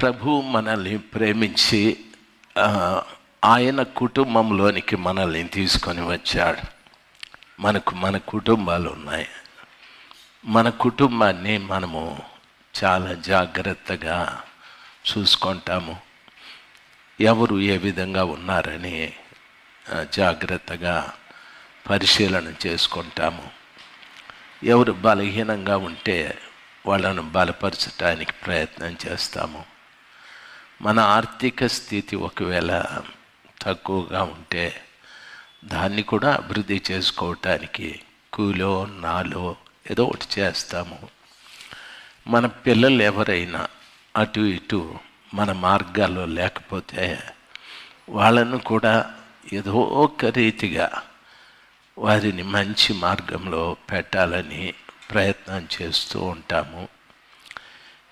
ప్రభు మనల్ని ప్రేమించి ఆయన కుటుంబంలోనికి మనల్ని తీసుకొని వచ్చాడు. మన కుటుంబాలు ఉన్నాయి. మన కుటుంబాన్ని మనము చాలా జాగ్రత్తగా చూసుకుంటాము. ఎవరు ఏ విధంగా ఉన్నారని జాగ్రత్తగా పరిశీలన చేసుకుంటాము. ఎవరు బలహీనంగా ఉంటే వాళ్ళను బలపరచడానికి ప్రయత్నం చేస్తాము. మన ఆర్థిక స్థితి ఒకవేళ తక్కువగా ఉంటే దాన్ని కూడా అభివృద్ధి చేసుకోవటానికి కూలో నాలో ఏదో ఒకటి చేస్తాము. మన పిల్లలు ఎవరైనా అటు ఇటు మన మార్గాల్లో లేకపోతే వాళ్ళను కూడా ఏదో ఒక రీతిగా వారిని మంచి మార్గంలో పెట్టాలని ప్రయత్నం చేస్తూ ఉంటాము.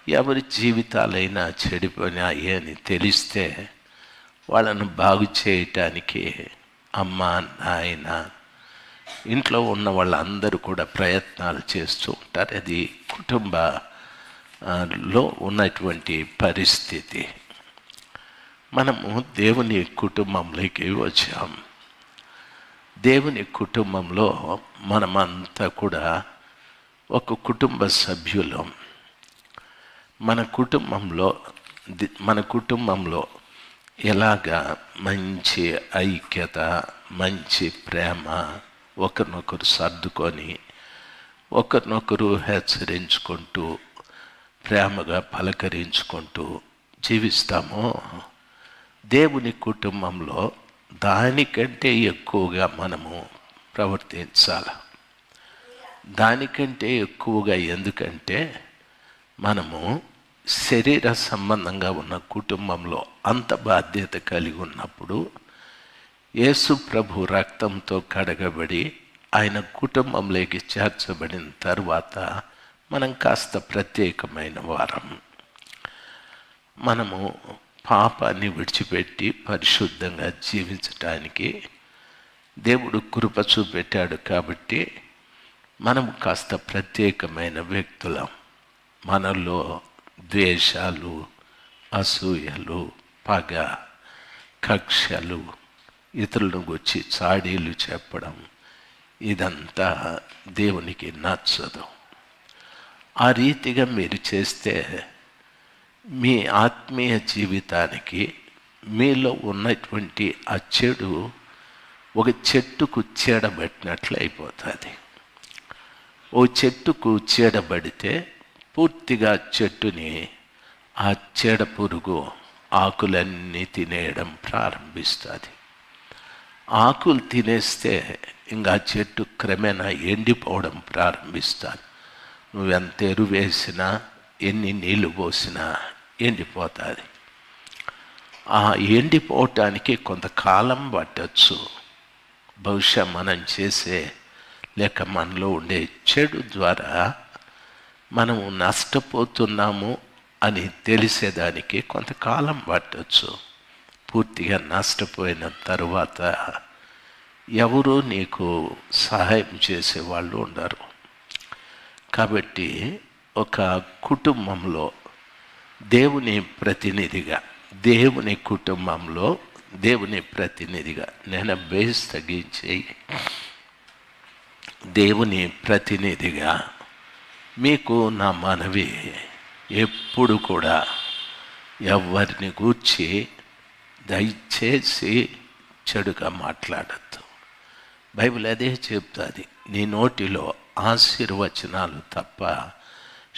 ఎవరి జీవితాలైనా చెడిపోయినాయి అని తెలిస్తే వాళ్ళను బాగు చేయటానికి అమ్మ, నాయన, ఇంట్లో ఉన్న వాళ్ళందరూ కూడా ప్రయత్నాలు చేస్తూ ఉంటారు. అది కుటుంబంలో ఉన్నటువంటి పరిస్థితి. మనము దేవుని కుటుంబంలోకి వచ్చాం. దేవుని కుటుంబంలో మనమంతా కూడా ఒక కుటుంబ సభ్యులం. మన కుటుంబంలో ఎలాగా మంచి ఐక్యత, మంచి ప్రేమ, ఒకరినొకరు సర్దుకొని ఒకరినొకరు హెచ్చరించుకుంటూ ప్రేమగా పలకరించుకుంటూ జీవిస్తామో, దేవుని కుటుంబంలో దానికంటే ఎక్కువగా మనము ప్రవర్తించాలి. దానికంటే ఎక్కువగా ఎందుకంటే మనము శరీర సంబంధంగా ఉన్న కుటుంబంలో అంత బాధ్యత కలిగి ఉన్నప్పుడు యేసు ప్రభు రక్తంతో కడగబడి ఆయన కుటుంబంలోకి చేర్చబడిన తర్వాత మనం కాస్త ప్రత్యేకమైన వారం. మనము పాపాన్ని విడిచిపెట్టి పరిశుద్ధంగా జీవించటానికి దేవుడు కృప చూపెట్టాడు. కాబట్టి మనం కాస్త ప్రత్యేకమైన వ్యక్తులం. మనలో ద్వేషాలు, అసూయలు, పగ, కక్షలు, ఇతరులను గురించి చాడీలు చెప్పడం, ఇదంతా దేవునికి నచ్చదు. ఆ రీతిగా మీరు చేస్తే మీ ఆత్మీయ జీవితానికి మీలో ఉన్నటువంటి ఆ చెడు ఒక చెట్టుకు చీడబట్టినట్లు అయిపోతుంది. ఓ చెట్టుకు చీడబడితే పూర్తిగా చెట్టుని ఆ చీడ పురుగు ఆకులన్నీ తినేయడం ప్రారంభిస్తుంది. ఆకులు తినేస్తే ఇంకా చెట్టు క్రమేణా ఎండిపోవడం ప్రారంభిస్తుంది. నువ్వెంత ఎరువు వేసినా, ఎన్ని నీళ్లు పోసినా ఎండిపోతుంది. ఆ ఎండిపోవటానికి కొంతకాలం పట్టచ్చు. బహుశా మనం చేసే లేక మనలో ఉండే చెడు ద్వారా మనము నష్టపోతున్నాము అని తెలిసేదానికి కొంతకాలం పట్టచ్చు. పూర్తిగా నష్టపోయిన తరువాత ఎవరూ నీకు సహాయం చేసేవాళ్ళు ఉండరు. కాబట్టి ఒక కుటుంబంలో దేవుని ప్రతినిధిగా, దేవుని కుటుంబంలో దేవుని ప్రతినిధిగా, నేను బేస్ తగ్గించి దేవుని ప్రతినిధిగా మీకు నా మనవి, ఎప్పుడు కూడా ఎవరిని గూర్చి దయచేసి చెడుగా మాట్లాడద్దు. బైబిల్ అదే చెప్తుంది. నీ నోటిలో ఆశీర్వచనాలు తప్ప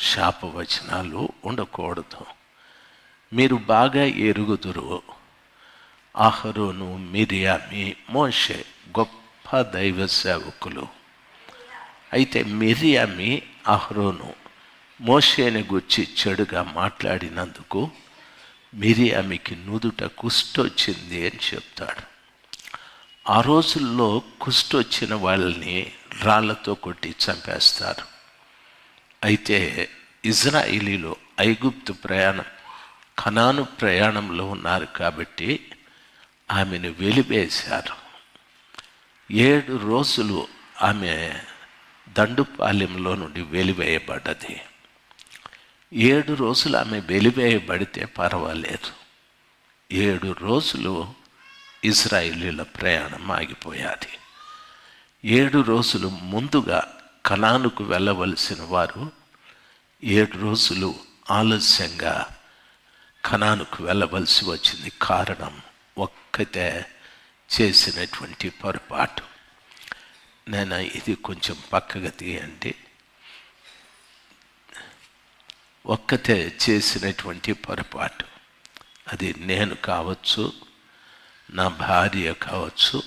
శాపవచనాలు ఉండకూడదు. మీరు బాగా ఎరుగుదురు, అహరోను, మిరియామి, మోషే గొప్ప దైవ సేవకులు. అయితే మిరియామి, అహరోను మోషేని గురించి చెడుగా మాట్లాడినందుకు మిరియామికి నుదుట కుష్ఠొచ్చింది అని చెప్తాడు. ఆ రోజుల్లో కుష్ఠొచ్చిన వాళ్ళని రాళ్లతో కొట్టి చంపేస్తారు. అయితే ఇజ్రాయిలీలో ఐగుప్తు ప్రయాణం, కనాను ప్రయాణంలో ఉన్నారు కాబట్టి ఆమెను వెలివేశారు. 7 రోజులు ఆమె దండుపాలెంలో నుండి వెలివేయబడ్డది. 7 రోజులు ఆమె వెలివేయబడితే పర్వాలేదు. 7 రోజులు ఇశ్రాయేలీయుల ప్రయాణం ఆగిపోయాది. 7 రోజులు ముందుగా కనానుకు వెళ్ళవలసిన వారు 7 రోజులు ఆలస్యంగా కనానుకు వెళ్ళవలసి వచ్చింది. కారణం ఒక్కతే చేసినటువంటి పొరపాటు. నేను ఇది కొంచెం పక్కగా తీయండి. ఒక్కతే చేసినటువంటి పొరపాటు. అది నేను కావచ్చు, నా భార్య కావచ్చు,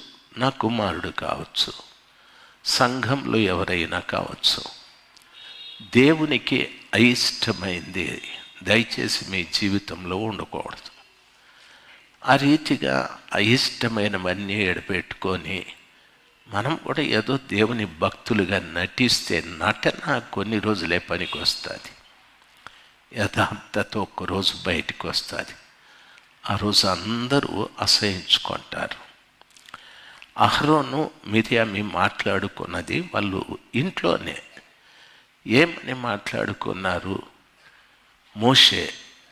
నా కుమారుడు కావచ్చు, సంఘంలో ఎవరైనా కావచ్చు. దేవునికి అయిష్టమైంది దయచేసి మీ జీవితంలో ఉండకూడదు. ఆ రీతిగా అయిష్టమైనవన్నీ ఎడపెట్టుకొని మనం కూడా ఏదో దేవుని భక్తులుగా నటిస్తే నటన కొన్ని రోజులే పనికి వస్తుంది. యథార్థత ఒక్కరోజు బయటకు వస్తుంది. ఆ రోజు అందరూ అసహించుకుంటారు. అహరోను మిరియామి మాట్లాడుకున్నది వాళ్ళు ఇంట్లోనే. ఏమని మాట్లాడుకున్నారు? మోషే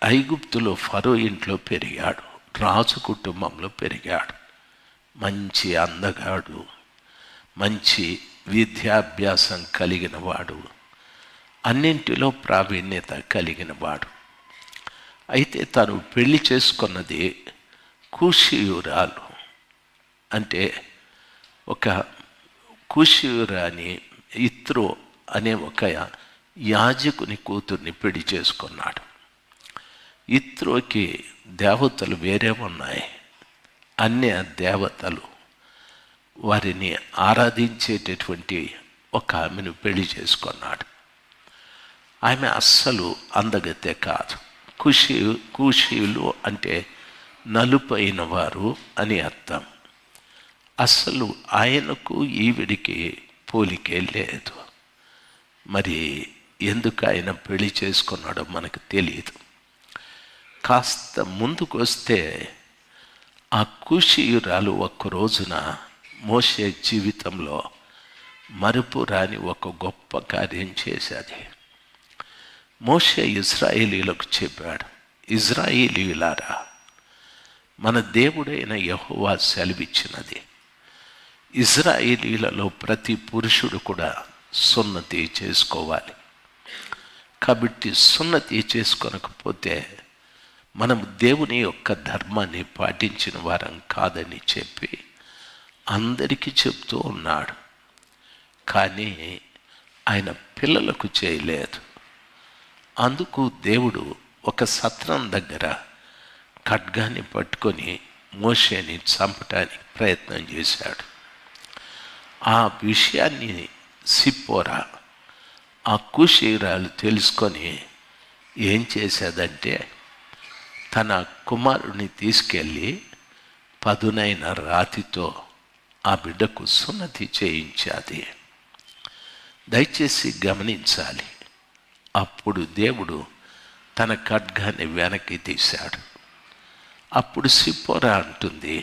ఐగుప్తులో ఫరో ఇంట్లో పెరిగాడు, రాజు కుటుంబంలో పెరిగాడు, మంచి అందగాడు, మంచి విద్యాభ్యాసం కలిగిన వాడు, అన్నింటిలో ప్రావీణ్యత కలిగిన వాడు. అయితే తను పెళ్లి చేసుకున్నది కూషీయురాలు. అంటే ఒక కూషీయురాని ఇత్రో అనే ఒక యాజకుని కూతుర్ని పెళ్లి చేసుకున్నాడు. ఇత్రోకి దేవతలు వేరే ఉన్నాయి. అన్య దేవతలు వారిని ఆరాధించేటటువంటి ఒక ఆమెను పెళ్లి చేసుకున్నాడు. ఆమె అస్సలు అందగతే కాదు. కూషీయులు అంటే నలుపైన వారు అని అర్థం. అస్సలు ఆయనకు ఈవిడికి పోలికే లేదు. మరి ఎందుకు ఆయన పెళ్లి చేసుకున్నాడో మనకు తెలియదు. కాస్త ముందుకు వస్తే ఆ కూషీయురాలు ఒక్క రోజున మోషే జీవితంలో మరుపు రాని ఒక గొప్ప కార్యం చేసేది. మోషే ఇశ్రాయేలీయులకు చెప్పాడు, ఇశ్రాయేలీయులారా, మన దేవుడైన యెహోవా సెలవిచ్చినది, ఇశ్రాయేలీయులలో ప్రతి పురుషుడు కూడా సున్నతి చేసుకోవాలి. కాబట్టి సున్నతి చేసుకోనకపోతే మనం దేవుని యొక్క ధర్మాన్ని పాటించిన వారం కాదని చెప్పి అందరికీ చెప్తూ ఉన్నాడు. కానీ ఆయన పిల్లలకు చేయలేదు. అందుకు దేవుడు ఒక సత్రం దగ్గర ఖడ్గాన్ని పట్టుకొని మోషేని చంపటానికి ప్రయత్నం చేశాడు. ఆ విషయాన్ని సిప్పోరా ఆ కూషీయురాలు తెలుసుకొని ఏం చేసేదంటే తన కుమారుడిని తీసుకెళ్ళి పదునైన రాతితో ఆ బిడ్డకు సున్నతి చేయించాది. దయచేసి గమనించాలి. అప్పుడు దేవుడు తన ఖడ్గాన్ని వెనక్కి తీశాడు. అప్పుడు సిప్పోరా అంటుంది,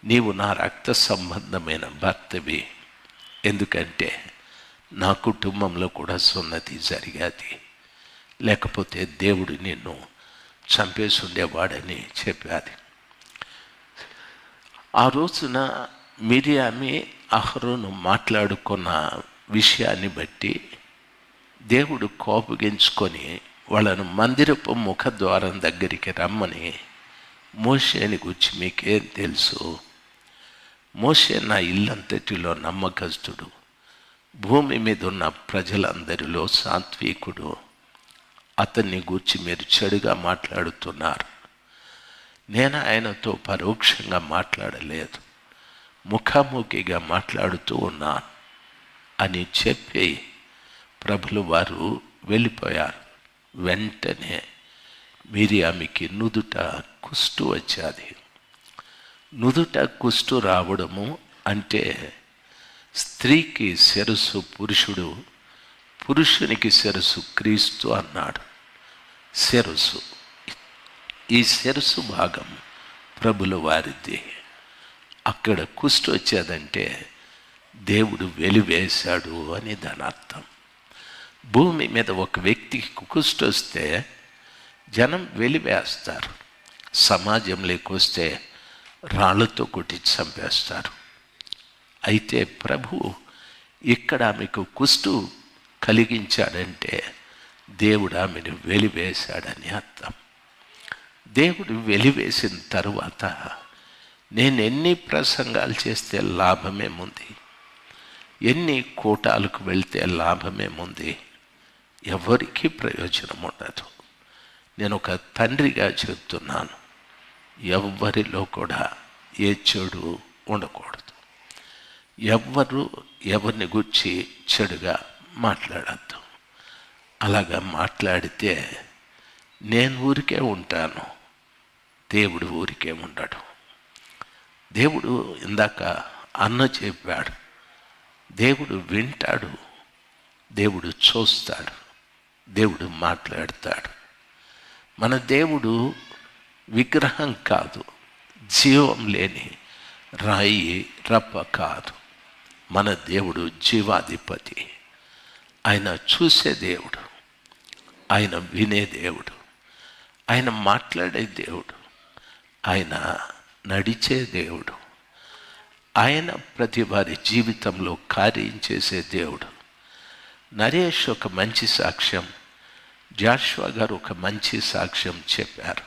నీవు నా రక్త సంబంధమైన భర్తవి, ఎందుకంటే నా కుటుంబంలో కూడా సున్నతి జరిగాది, లేకపోతే దేవుడు నిన్ను చంపేసి ఉండేవాడని చెప్పాది. ఆ రోజున మిరియామి అహరోను మాట్లాడుకున్న విషయాన్ని బట్టి దేవుడు కోపగించుకొని వాళ్ళను మందిరపు ముఖద్వారం దగ్గరికి రమ్మని మోషేని గురించి మీకేం తెలుసు? మోషే నా ఇల్లంతటిలో నమ్మకస్తుడు, భూమి మీద ఉన్న ప్రజలందరిలో సాత్వికుడు. అతన్ని గూర్చి మీరు చెడుగా మాట్లాడుతున్నారు. నేను ఆయనతో పరోక్షంగా మాట్లాడలేదు, ముఖాముఖిగా మాట్లాడుతూ ఉన్నాను అని చెప్పి ప్రభులు వారు వెళ్ళిపోయారు. వెంటనే మిరియామికి నుదుట కుష్టు వచ్చేది. నుదుట కుష్టు రావడము అంటే స్త్రీకి శిరస్సు పురుషుడు, పురుషునికి శిరస్సు క్రీస్తు అన్నాడు. శిరస్సు, ఈ శిరస్సు భాగం ప్రభుల వారిది. అక్కడ కుష్టు వచ్చేదంటే దేవుడు వెలివేశాడు అని దాని అర్థం. భూమి మీద ఒక వ్యక్తికి కుష్టు వస్తే జనం వెలివేస్తారు, సమాజంలోకి వస్తే రాళ్ళతో కొట్టి చంపేస్తారు. అయితే ప్రభు ఇక్కడ ఆమెకు కుష్టు కలిగించాడంటే దేవుడు ఆమెను వెలివేశాడని అర్థం. దేవుడు వెలివేసిన తరువాత నేను ఎన్ని ప్రసంగాలు చేస్తే లాభమేముంది, ఎన్ని కూటాలకు వెళ్తే లాభమేముంది, ఎవరికి ప్రయోజనం ఉండదు. నేను ఒక తండ్రిగా చెప్తున్నాను, ఎవ్వరిలో కూడా ఏ చెడు ఉండకూడదు. ఎవ్వరు ఎవరిని గురించి చెడుగా మాట్లాడద్దు. అలాగా మాట్లాడితే నేను ఊరికే ఉంటాను, దేవుడు ఊరికే ఉండడు. దేవుడు ఇందాక అన్న చెప్పాడు, దేవుడు వింటాడు, దేవుడు చూస్తాడు, దేవుడు మాట్లాడతాడు. మన దేవుడు విగ్రహం కాదు, జీవం లేని రాయి రప్ప కాదు. మన దేవుడు జీవాధిపతి. ఆయన చూసే దేవుడు, ఆయన వినే దేవుడు, ఆయన మాట్లాడే దేవుడు, ఆయన నడిచే దేవుడు, ఆయన ప్రతి వారి జీవితంలో కార్యం చేసే దేవుడు. నరేష్ ఒక మంచి సాక్ష్యం, జాషువా గారు ఒక మంచి సాక్ష్యం చెప్పారు.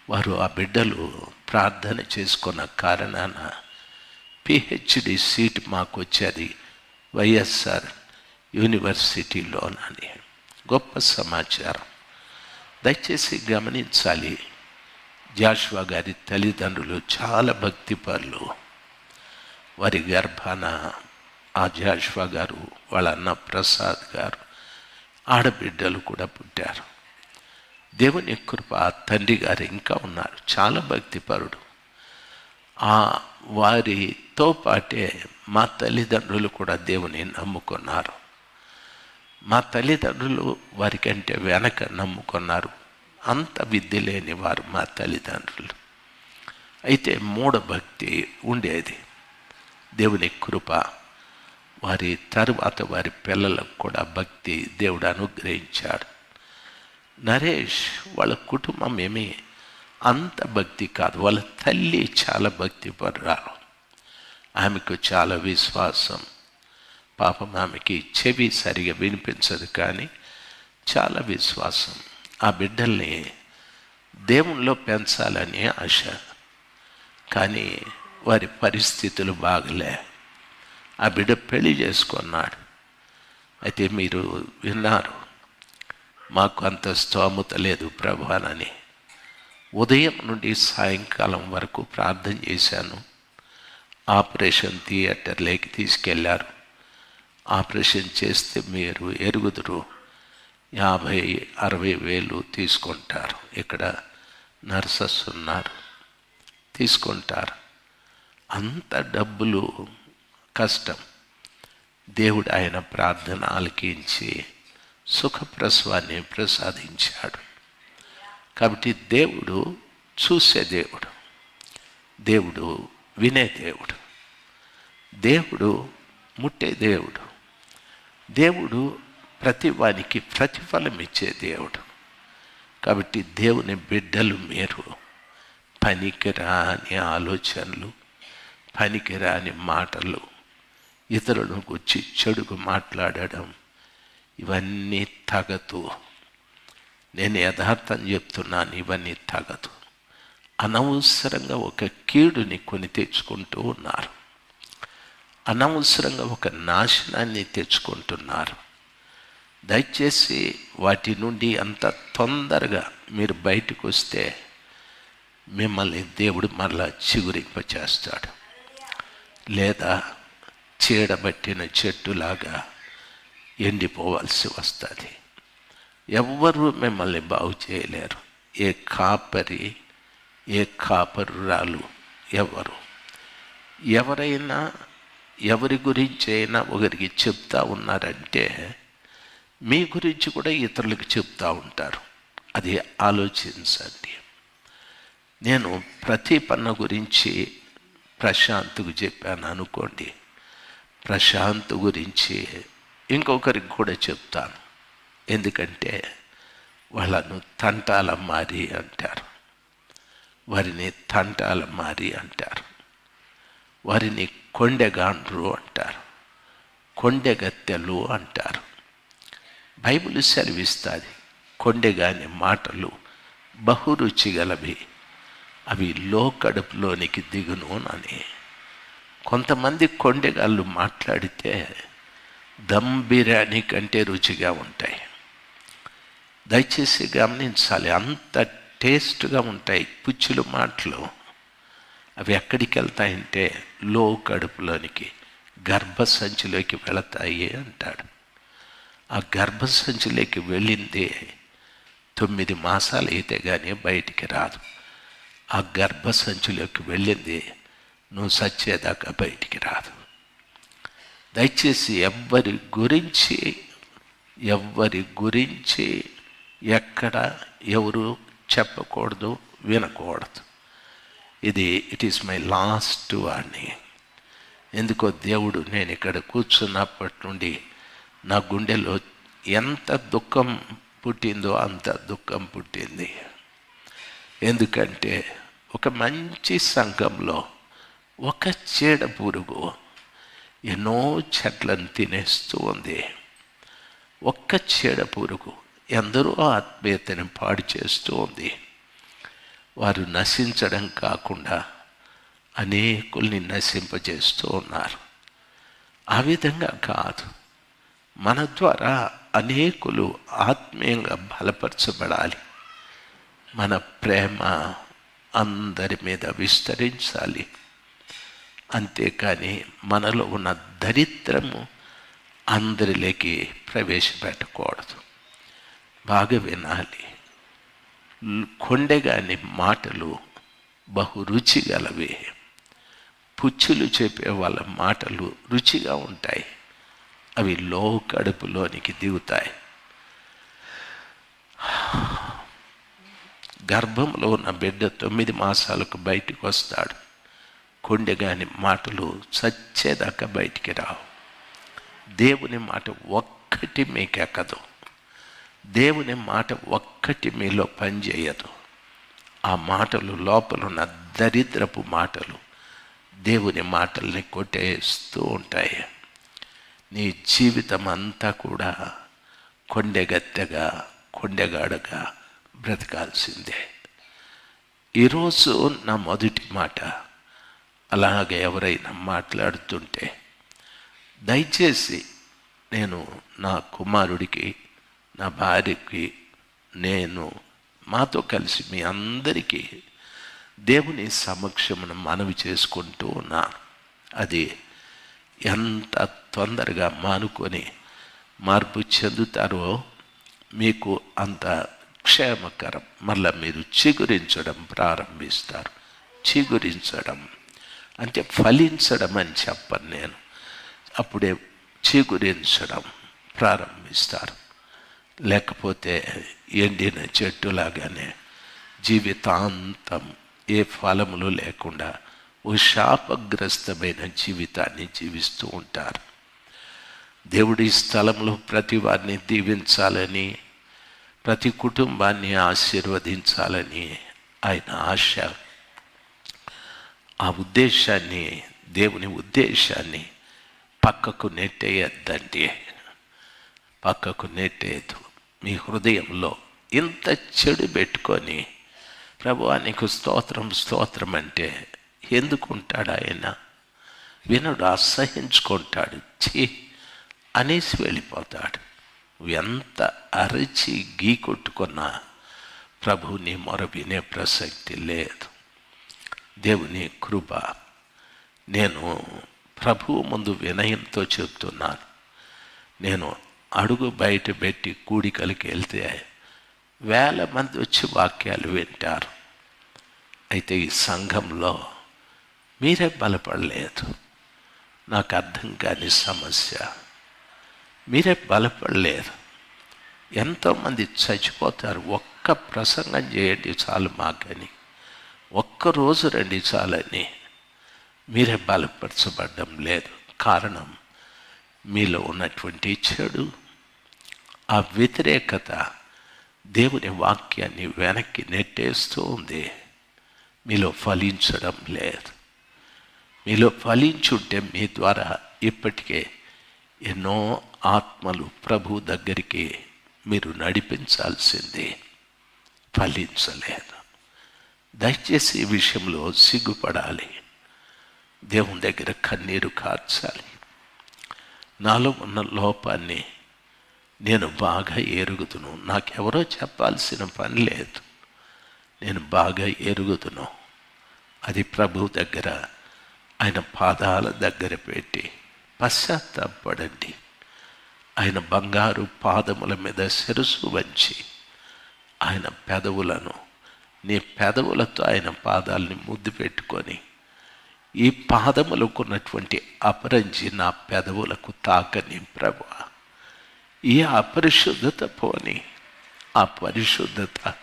వారు ఆ బిడ్డలు ప్రార్థన చేసుకున్న కారణాన పిహెచ్డి సీట్ మాకు వచ్చేది వైఎస్ఆర్ యూనివర్సిటీలోనని గొప్ప సమాచారం. దయచేసి గమనించాలి, జాషువా గారి తల్లిదండ్రులు చాలా భక్తిపరులు. వారి గర్భాన ఆ జాషువా గారు, వాళ్ళ అన్న ప్రసాద్ గారు ఆడబిడ్డలు కూడా పుట్టారు. దేవుని కృప, తండ్రి గారు ఇంకా ఉన్నారు, చాలా భక్తిపరుడు. వారితో పాటే మా తల్లిదండ్రులు కూడా దేవుని నమ్ముకున్నారు. మా తల్లిదండ్రులు వారికంటే వెనక నమ్ముకున్నారు. అంత విద్య లేని వారు మా తల్లిదండ్రులు. అయితే మూఢభక్తి ఉండేది. దేవుని కృప, వారి తరువాత వారి పిల్లలకు కూడా భక్తి దేవుడు అనుగ్రహించాడు. నరేష్ వాళ్ళ కుటుంబం ఏమీ అంత భక్తి కాదు. వాళ్ళ తల్లి చాలా భక్తి పరురాలు, ఆమెకు చాలా విశ్వాసం. పాపం ఆమెకి చెవి సరిగా వినిపించదు, కానీ చాలా విశ్వాసం. ఆ బిడ్డల్ని దేవునిలో పెంచాలని ఆశ, కానీ వారి పరిస్థితులు బాగలే. ఆ బిడ్డ పెళ్లి చేసుకున్నాడు. అయితే మీరు విన్నారు, మాకు అంత స్తోమత లేదు ప్రభువానని. ఉదయం నుండి సాయంకాలం వరకు ప్రార్థన చేశాను. ఆపరేషన్ థియేటర్లోకి తీసుకెళ్లారు. ఆపరేషన్ చేస్తే మీరు ఎరుగుదురు 50-60 వేలు తీసుకుంటారు. ఇక్కడ నర్సెస్ ఉన్నారు, తీసుకుంటారు. అంత డబ్బులు కష్టం. దేవుడు ఆయన ప్రార్థన ఆలకించి సుఖప్రసవాన్ని ప్రసాదించాడు. కాబట్టి దేవుడు చూసే దేవుడు, దేవుడు వినే దేవుడు, దేవుడు ముట్టే దేవుడు, దేవుడు ప్రతి వానికి ప్రతిఫలం ఇచ్చే దేవుడు. కాబట్టి దేవుని బిడ్డలు మీరు పనికిరాని ఆలోచనలు, పనికిరాని మాటలు, ఇతరులను గురించి చెడుగు మాట్లాడడం, ఇవన్నీ తగదు. నేను యథార్థం చెప్తున్నాను, ఇవన్నీ తగదు. అనవసరంగా ఒక కీడుని కొని తెచ్చుకుంటూ ఉన్నారు, అనవసరంగా ఒక నాశనాన్ని తెచ్చుకుంటున్నారు. దయచేసి వాటి నుండి అంత తొందరగా మీరు బయటకు వస్తే మిమ్మల్ని దేవుడు మరలా చిగురింపచేస్తాడు. లేదా చీడబట్టిన చెట్టులాగా ఎండిపోవాల్సి వస్తుంది. ఎవ్వరూ మిమ్మల్ని బాగు చేయలేరు. ఏ కాపరి, ఏ కాపరురాలు, ఎవరైనా ఎవరి గురించి అయినా ఒకరికి చెప్తా ఉన్నారంటే మీ గురించి కూడా ఇతరులకు చెప్తూ ఉంటారు. అది ఆలోచించండి. నేను ప్రతిపన్న గురించి ప్రశాంత్కు చెప్పాను అనుకోండి, ప్రశాంత్ గురించి ఇంకొకరికి కూడా చెప్తాను. ఎందుకంటే వాళ్ళను తంటాల మారి అంటారు, వారిని తంటాల మారి అంటారు, వారిని కొండెగాండ్రు అంటారు, కొండెగత్తెలు అంటారు. బైబిల్ సెలవిస్తుంది, కొండెగాని మాటలు బహురుచి గలవి, అవి లోకడుపులోనికి దిగును అని. కొంతమంది కొండెగాళ్ళు మాట్లాడితే దమ్ బిర్యానీ కంటే రుచిగా ఉంటాయి. దయచేసి గమనించాలి, అంత టేస్ట్గా ఉంటాయి పుచ్చులు మాటలు. అవి ఎక్కడికి వెళ్తాయంటే కడుపులోనికి, గర్భసంచిలోకి వెళతాయి అంటాడు. ఆ గర్భసంచిలోకి వెళ్ళింది 9 మాసాలు అయితే కానీ బయటికి రాదు. ఆ గర్భసంచిలోకి వెళ్ళింది నువ్వు సచ్చేదాకా బయటికి రాదు. దయచేసి ఎవ్వరి గురించి ఎక్కడ ఎవరు చెప్పకూడదు, వినకూడదు. It is my last warning. ఎందుకో దేవుడు నేను ఇక్కడ కూర్చున్నప్పటి నుండి నా గుండెలో ఎంత దుఃఖం పుట్టిందో అంత దుఃఖం పుట్టింది. ఎందుకంటే ఒక మంచి సంఘంలో ఒక చీడ పురుగు ఎన్నో చెట్లను తినేస్తూ ఉంది. ఒక్క చీడ పురుగు ఎందరో ఆత్మీయతను పాడు చేస్తూ ఉంది. వారు నశించడం కాకుండా అనేకుల్ని నశింపజేస్తూ ఉన్నారు. ఆ విధంగా కాదు, మన ద్వారా అనేకులు ఆత్మీయంగా బలపరచబడాలి. మన ప్రేమ అందరి మీద విస్తరించాలి. అంతేకాని మనలో ఉన్న దరిద్రము అందరిలోకి ప్రవేశపెట్టకూడదు. బాగా వినాలి, కొండెగాని మాటలు బహు రుచి గలవి. పుచ్చులు చెప్పే వాళ్ళ మాటలు రుచిగా ఉంటాయి, అవి కడుపులోనికి దిగుతాయి. గర్భంలో ఉన్న బిడ్డ 9 మాసాలకు బయటికి వస్తాడు. కొండెగాని మాటలు చచ్చేదాకా బయటికి రావు. దేవుని మాట ఒక్కటి మీకెక్కదు, దేవుని మాట ఒక్కటి మీలో పనిచేయదు. ఆ మాటలు లోపలున్న దరిద్రపు మాటలు దేవుని మాటల్ని కొట్టేస్తూ ఉంటాయి. నీ జీవితం అంతా కూడా కొండెగత్తెగా, కొండెగాడగా బ్రతకాల్సిందే. ఈరోజు నా మొదటి మాట, అలాగే ఎవరైనా మాట్లాడుతుంటే దయచేసి నేను నా కుమారుడికి, నా భార్యకి, నేను మాతో కలిసి మీ అందరికీ దేవుని సమక్షమును మనవి చేసుకుంటూ ఉన్నాను. అది ఎంత తొందరగా మానుకొని మార్పు చెందుతారో మీకు అంత క్షేమకరం. మళ్ళీ మీరు చిగురించడం ప్రారంభిస్తారు. చిగురించడం అంటే ఫలించడం అని చెప్పను నేను, అప్పుడే చిగురించడం ప్రారంభిస్తారు. లేకపోతే ఎండిన చెట్టులాగానే జీవితాంతం ఏ ఫలములు లేకుండా ఓ శాపగ్రస్తమైన జీవితాన్ని జీవిస్తూ ఉంటారు. దేవుడి స్థలంలో ప్రతి వారిని దీవించాలని, ప్రతి కుటుంబాన్ని ఆశీర్వదించాలని ఆయన ఆశ. ఆ ఉద్దేశాన్ని, దేవుని ఉద్దేశాన్ని పక్కకు నెట్టేయద్దండి, పక్కకు నెట్టేయద్దు. మీ హృదయంలో ఇంత చెడు పెట్టుకొని ప్రభువా నీకు స్తోత్రం స్తోత్రం అంటే ఎందుకు ఉంటాడు ఆయన? వినడు, అసహించుకుంటాడు, ఛీ అనేసి వెళ్ళిపోతాడు. ఎంత అరచి గీ కొట్టుకున్నా ప్రభుని మొర వినే ప్రసక్తి లేదు. దేవుని కృప. నేను ప్రభువు ముందు వినయంతో చెప్తున్నాను. నేను అడుగు బయట పెట్టి కూడికలకి వెళ్తే 1000 మంది వచ్చి వాక్యాలు వింటారు. అయితే ఈ సంఘంలో మీరే బలపడలేదు. నాకు అర్థం కాని సమస్య, మీరే బలపడలేదు. ఎంతోమంది చచ్చిపోతారు. ఒక్క ప్రసంగం చేయండి చాలు మాకని, ఒక్కరోజు రండి చాలని. మీరే బలపరచబడ్డం లేదు. కారణం మీలో ఉన్నటువంటి చెడు, ఆ వ్యతిరేకత దేవుని వాక్యాన్ని వెనక్కి నెట్టేస్తూ ఉంది. మీలో ఫలించడం లేదు. మీలో ఫలించుంటే మీ ద్వారా ఇప్పటికే ఎన్నో ఆత్మలు ప్రభు దగ్గరికి మీరు నడిపించాల్సింది. ఫలించలేదు. దయచేసి ఈ విషయంలో సిగ్గుపడాలి. దేవుని దగ్గర కన్నీరు కార్చాలి. నాలో ఉన్న లోపాన్ని నేను బాగా ఎరుగుదును. నాకెవరో చెప్పాల్సిన పని లేదు. నేను బాగా ఎరుగుదును. అది ప్రభు దగ్గర, ఆయన పాదాల దగ్గర పెట్టి పశ్చాత్తాపడండి. ఆయన బంగారు పాదముల మీద శిరస్సు వంచి ఆయన పెదవులను, నీ పెదవులతో ఆయన పాదాలని ముద్దు పెట్టుకొని, ఈ పాదములకు ఉన్నటువంటి అపరంజి నా పెదవులకు తాకని ప్రభువా, ఈ అపరిశుద్ధత పోని, ఆ పరిశుద్ధత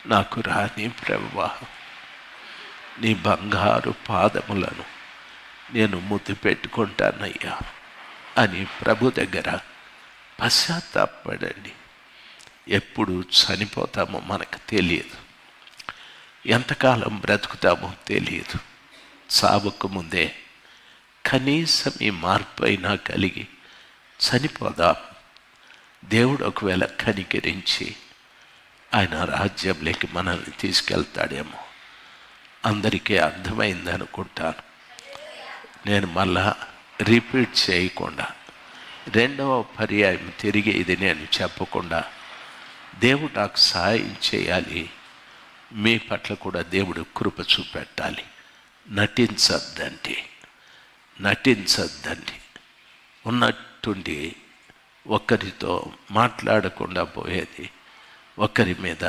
నాకు రాని ప్రభువా, నీ బంగారు పాదములను నేను ముద్దు పెట్టుకుంటానయ్యా అని ప్రభు దగ్గర పశ్చాత్తాపడండి. ఎప్పుడు చనిపోతామో మనకు తెలియదు. ఎంతకాలం బ్రతుకుతామో తెలియదు. సావకు ముందే కనీసం ఈ మార్పు అయినా కలిగి చనిపోదాం. దేవుడు ఒకవేళ కనికరించి ఆయన రాజ్యంలోకి మనల్ని తీసుకెళ్తాడేమో. అందరికీ అర్థమైంది అనుకుంటాను. నేను మళ్ళా రిపీట్ చేయకుండా, రెండవ పర్యాయం తిరిగి ఇది నేను చెప్పకుండా, దేవుడు నాకు సహాయం చేయాలి. మీ పట్ల కూడా దేవుడు కృప చూపెట్టాలి. నటించద్దండి. ఉన్నట్టుండి ఒకరితో మాట్లాడకుండా పోయేది, ఒకరి మీద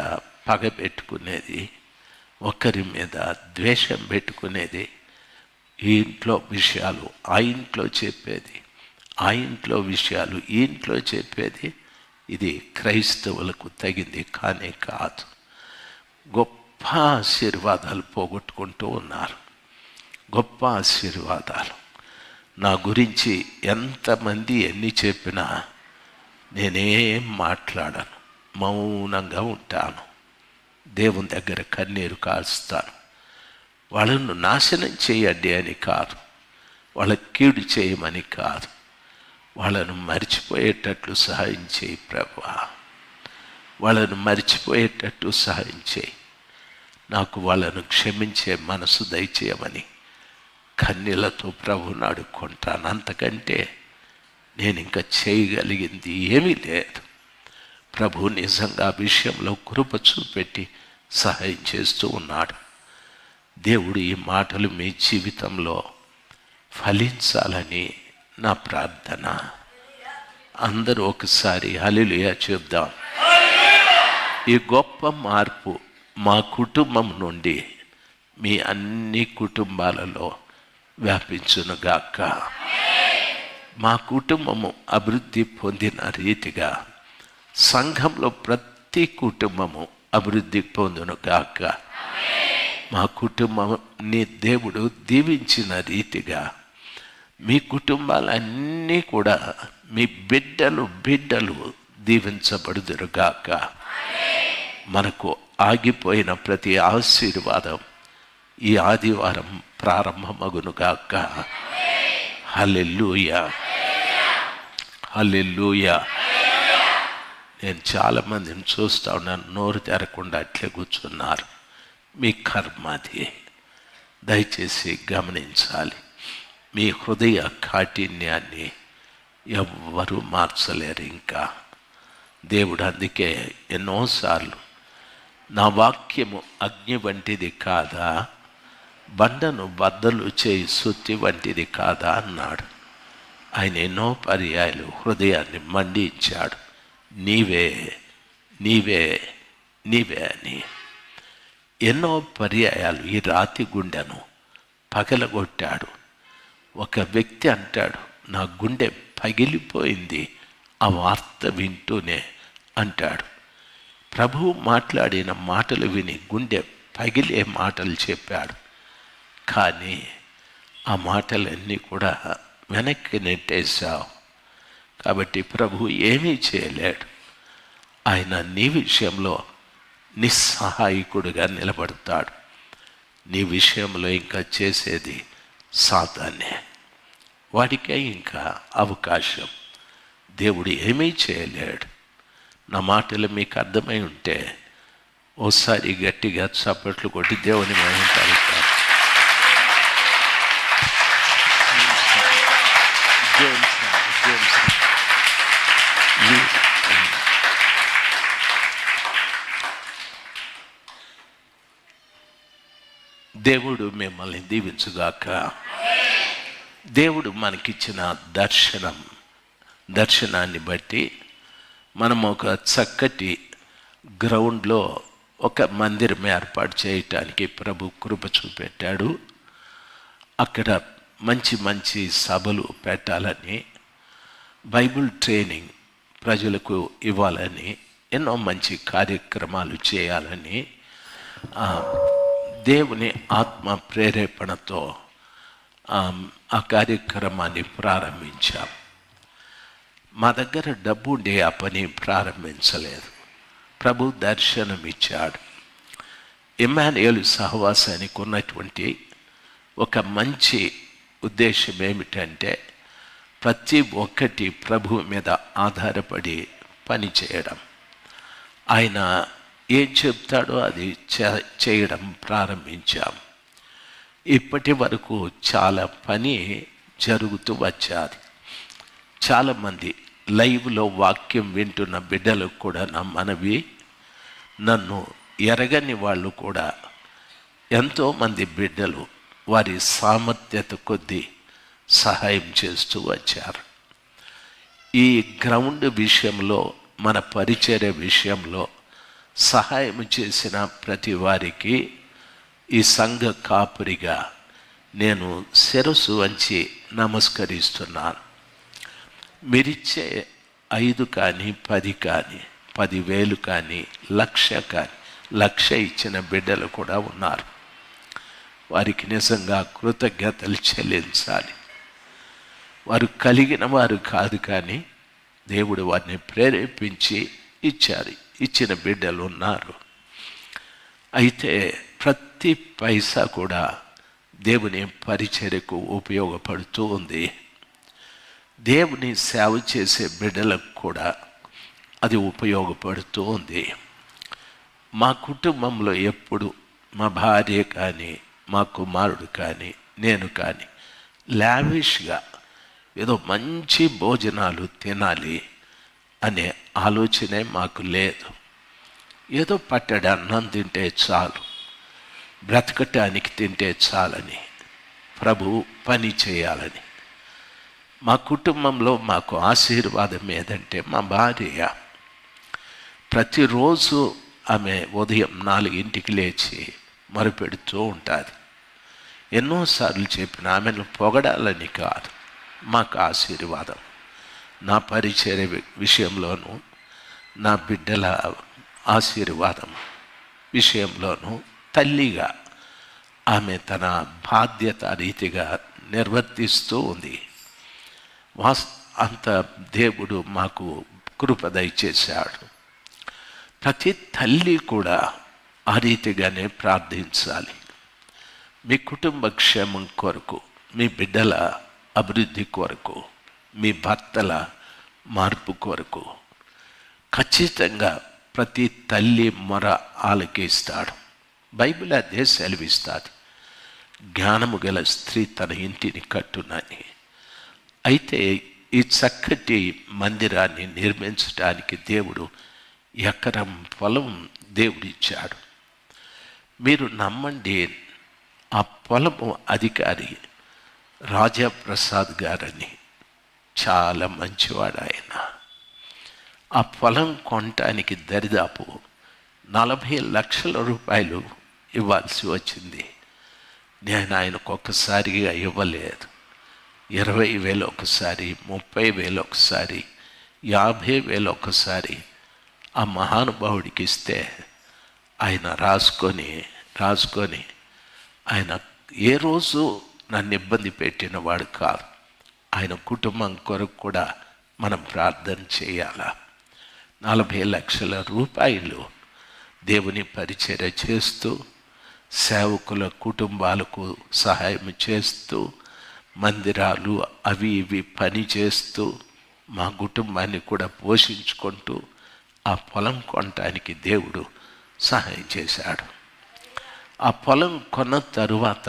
పగ పెట్టుకునేది, ఒకరి మీద ద్వేషం పెట్టుకునేది, ఈ ఇంట్లో విషయాలు ఆ ఇంట్లో చెప్పేది, ఆ ఇంట్లో విషయాలు ఈ ఇంట్లో చెప్పేది, ఇది క్రైస్తవులకు తగింది కానే కాదు. గొప్ప ఆశీర్వాదాలు పోగొట్టుకుంటూ ఉన్నారు. గొప్ప ఆశీర్వాదాలు. నా గురించి ఎంతమంది ఎన్ని చెప్పినా నేనేం మాట్లాడను, మౌనంగా ఉంటాను. దేవుని దగ్గర కన్నీరు కాల్స్తాను. వాళ్ళను నాశనం చేయండి అని కాదు, వాళ్ళకి కీడు చేయమని కాదు, వాళ్ళను మర్చిపోయేటట్లు సహాయం చేయి ప్రభువా, వాళ్ళను మర్చిపోయేటట్టు సహాయం చేయి. నాకు వాళ్ళను క్షమించే మనసు దయచేయమని కన్నీళ్లతో ప్రభువుని అడుక్కుంటాను. అంతకంటే నేను ఇంకా చేయగలిగింది ఏమీ లేదు. ప్రభు నిజంగా విషయంలో కృప చూపెట్టి సహాయం చేస్తూ ఉన్నాడు. దేవుడు ఈ మాటలు మీ జీవితంలో ఫలించాలని నా ప్రార్థన. అందరూ ఒకసారి హల్లెలూయా చెప్దాం. ఈ గొప్ప మార్పు మా కుటుంబం నుండి మీ అన్ని కుటుంబాలలో వ్యాపించునుగాక. మా కుటుంబము అభివృద్ధి పొందిన రీతిగా సంఘంలో ప్రతి కుటుంబము అభివృద్ధి పొందునుగాక. మా కుటుంబాన్ని దేవుడు దీవించిన రీతిగా మీ కుటుంబాలన్నీ కూడా మీ బిడ్డలు దీవించబడుదురుగాక. మనకు ఆగిపోయిన ప్రతి ఆశీర్వాదం ఈ ఆదివారం ప్రారంభమగునుగాక. హల్లెలూయా, హల్లెలూయా. నేను చాలామందిని చూస్తూ ఉన్నాను, నోరు తెరకుండా అట్లే కూర్చున్నారు. మీ కర్మ అది. దయచేసి గమనించాలి. మీ హృదయ కాఠిన్యాన్ని ఎవ్వరూ మార్చలేరు. ఇంకా దేవుడు అందుకే ఎన్నోసార్లు నా వాక్యము అగ్ని వంటిది కాదా, బండను బద్దలు చేయి సుత్తి వంటిది కాదా అన్నాడు. ఆయన ఎన్నో పర్యాయాలు హృదయాన్ని మండించాడు. నీవే నీవే నీవే అని ఎన్నో పర్యాయాలు ఈ రాతి గుండెను పగలగొట్టాడు. ఒక వ్యక్తి అంటాడు, నా గుండె పగిలిపోయింది ఆ వార్త వింటూనే అంటాడు. ప్రభువు మాట్లాడిన మాటలు విని గుండె పగిలే మాటలు చెప్పాడు. కానీ ఆ మాటలన్నీ కూడా వెనక్కి నెట్టేశావు. కాబట్టి ప్రభు ఏమీ చేయలేడు. ఆయన నీ విషయంలో నిస్సహాయకుడుగా నిలబడతాడు. నీ విషయంలో ఇంకా చేసేది సాతానే. వాడికే ఇంకా అవకాశం. దేవుడు ఏమీ చేయలేడు. నా మాటలు మీకు అర్థమై ఉంటే ఓసారి గట్టిగా చప్పట్లు కొట్టి దేవుని మహిమ పలుకుతారు. దేవుడు మిమ్మల్ని దీవించుగాక. దేవుడు మనకిచ్చిన దర్శనాన్ని బట్టి మనం ఒక చక్కటి గ్రౌండ్లో ఒక మందిరం ఏర్పాటు చేయటానికి ప్రభు కృప చూపెట్టాడు. అక్కడ మంచి మంచి సభలు పెట్టాలని, బైబిల్ ట్రైనింగ్ ప్రజలకు ఇవ్వాలని, ఎన్నో మంచి కార్యక్రమాలు చేయాలని దేవుని ఆత్మ ప్రేరేపణతో ఆ కార్యక్రమాన్ని ప్రారంభించాం. మా దగ్గర డబ్బు ఉండే ఆ పని ప్రారంభించలేదు. ప్రభు దర్శనం ఇచ్చాడు. ఇమ్మానుయేలు సహవాసానికి ఉన్నటువంటి ఒక మంచి ఉద్దేశం ఏమిటంటే ప్రతి ఒక్కటి ప్రభు మీద ఆధారపడి పని చేయడం. ఆయన ఏం చెప్తాడో అది చేయడం ప్రారంభించాం. ఇప్పటి వరకు చాలా పని జరుగుతూ వచ్చాది. చాలామంది లైవ్లో వాక్యం వింటున్న బిడ్డలకు కూడా నా మనవి, నన్ను ఎరగని వాళ్ళు కూడా ఎంతోమంది బిడ్డలు వారి సామర్థ్యత కొద్దీ సహాయం చేస్తూ వచ్చారు. ఈ గ్రౌండ్ విషయంలో, మన పరిచర్య విషయంలో సహాయం చేసిన ప్రతి వారికి ఈ సంఘ కాపురిగా నేను శిరస్సు వంచి నమస్కరిస్తున్నాను. మీరిచ్చే 5 కానీ 10 కానీ 10,000 కానీ 1,00,000 కానీ 1,00,000 ఇచ్చిన బిడ్డలు కూడా ఉన్నారు. వారికి నిజంగా కృతజ్ఞతలు చెల్లించాలి. వారు కలిగిన వారు కాదు, కానీ దేవుడు వారిని ప్రేరేపించి ఇచ్చారు. ఇచ్చిన బిడ్డలు ఉన్నారు. అయితే ప్రతి పైసా కూడా దేవుని పరిచర్యకు ఉపయోగపడుతూ ఉంది. దేవుని సేవ చేసే బిడ్డలకు కూడా అది ఉపయోగపడుతూ ఉంది. మా కుటుంబంలో ఎప్పుడు మా భార్య కానీ, మా కుమారుడు కానీ, నేను కానీ లావిష్గా ఏదో మంచి భోజనాలు తినాలి అనే ఆలోచనే మాకు లేదు. ఏదో పట్టడి అన్నం తింటే చాలు, బ్రతకటానికి తింటే చాలని, ప్రభు పని చేయాలని. మా కుటుంబంలో మాకు ఆశీర్వాదం ఏదంటే మా భార్య ప్రతిరోజు ఆమె ఉదయం 4 లేచి మొరపెడుతూ ఉంటుంది. ఎన్నోసార్లు చెప్పిన ఆమెను పొగడాలని కాదు, మాకు ఆశీర్వాదం. నా పరిచర్య విషయంలోనూ, నా బిడ్డల ఆశీర్వాదం విషయంలోనూ తల్లిగా ఆమె తన బాధ్యత రీతిగా నిర్వర్తిస్తూ ఉంది. అంత దేవుడు మాకు కృప దయచేశాడు. ప్రతి తల్లి కూడా ఆ రీతిగానే ప్రార్థించాలి. మీ కుటుంబ క్షేమం కొరకు, మీ బిడ్డల అభివృద్ధి కొరకు, మీ భర్తల మార్పు కొరకు ఖచ్చితంగా ప్రతి తల్లి మొర ఆలకిస్తాడు. బైబిల్ అదే సెలవిస్తాది, జ్ఞానము గల స్త్రీ తన ఇంటిని కట్టునని. అయితే ఈ చక్కటి మందిరాన్ని నిర్మించడానికి దేవుడు ఎకరం పొలం దేవుడిచ్చాడు. మీరు నమ్మండి, ఆ పొలము అధికారి రాజాప్రసాద్ గారని చాలా మంచివాడు ఆయన. ఆ పొలం కొనటానికి దరిదాపు 40 లక్షల రూపాయలు ఇవ్వాల్సి వచ్చింది. నేను ఆయనకు ఒక్కసారిగా ఇవ్వలేదు. 20,000 ఒకసారి, 30,000 ఒకసారి, 50,000 ఒకసారి ఆ మహానుభావుడికి ఇస్తే ఆయన రాసుకొని ఆయన ఏ రోజు నన్ను ఇబ్బంది పెట్టిన వాడు కాదు. ఆయన కుటుంబం కొరకు కూడా మనం ప్రార్థన చేయాలా? 40 లక్షల రూపాయలు దేవుని పరిచర్య చేస్తూ, సేవకుల కుటుంబాలకు సహాయం చేస్తూ, మందిరాలు అవి ఇవి పని చేస్తూ, మా కుటుంబాన్ని కూడా పోషించుకుంటూ ఆ పొలం కొనటానికి దేవుడు సహాయం చేశాడు. ఆ పొలం కొన్న తరువాత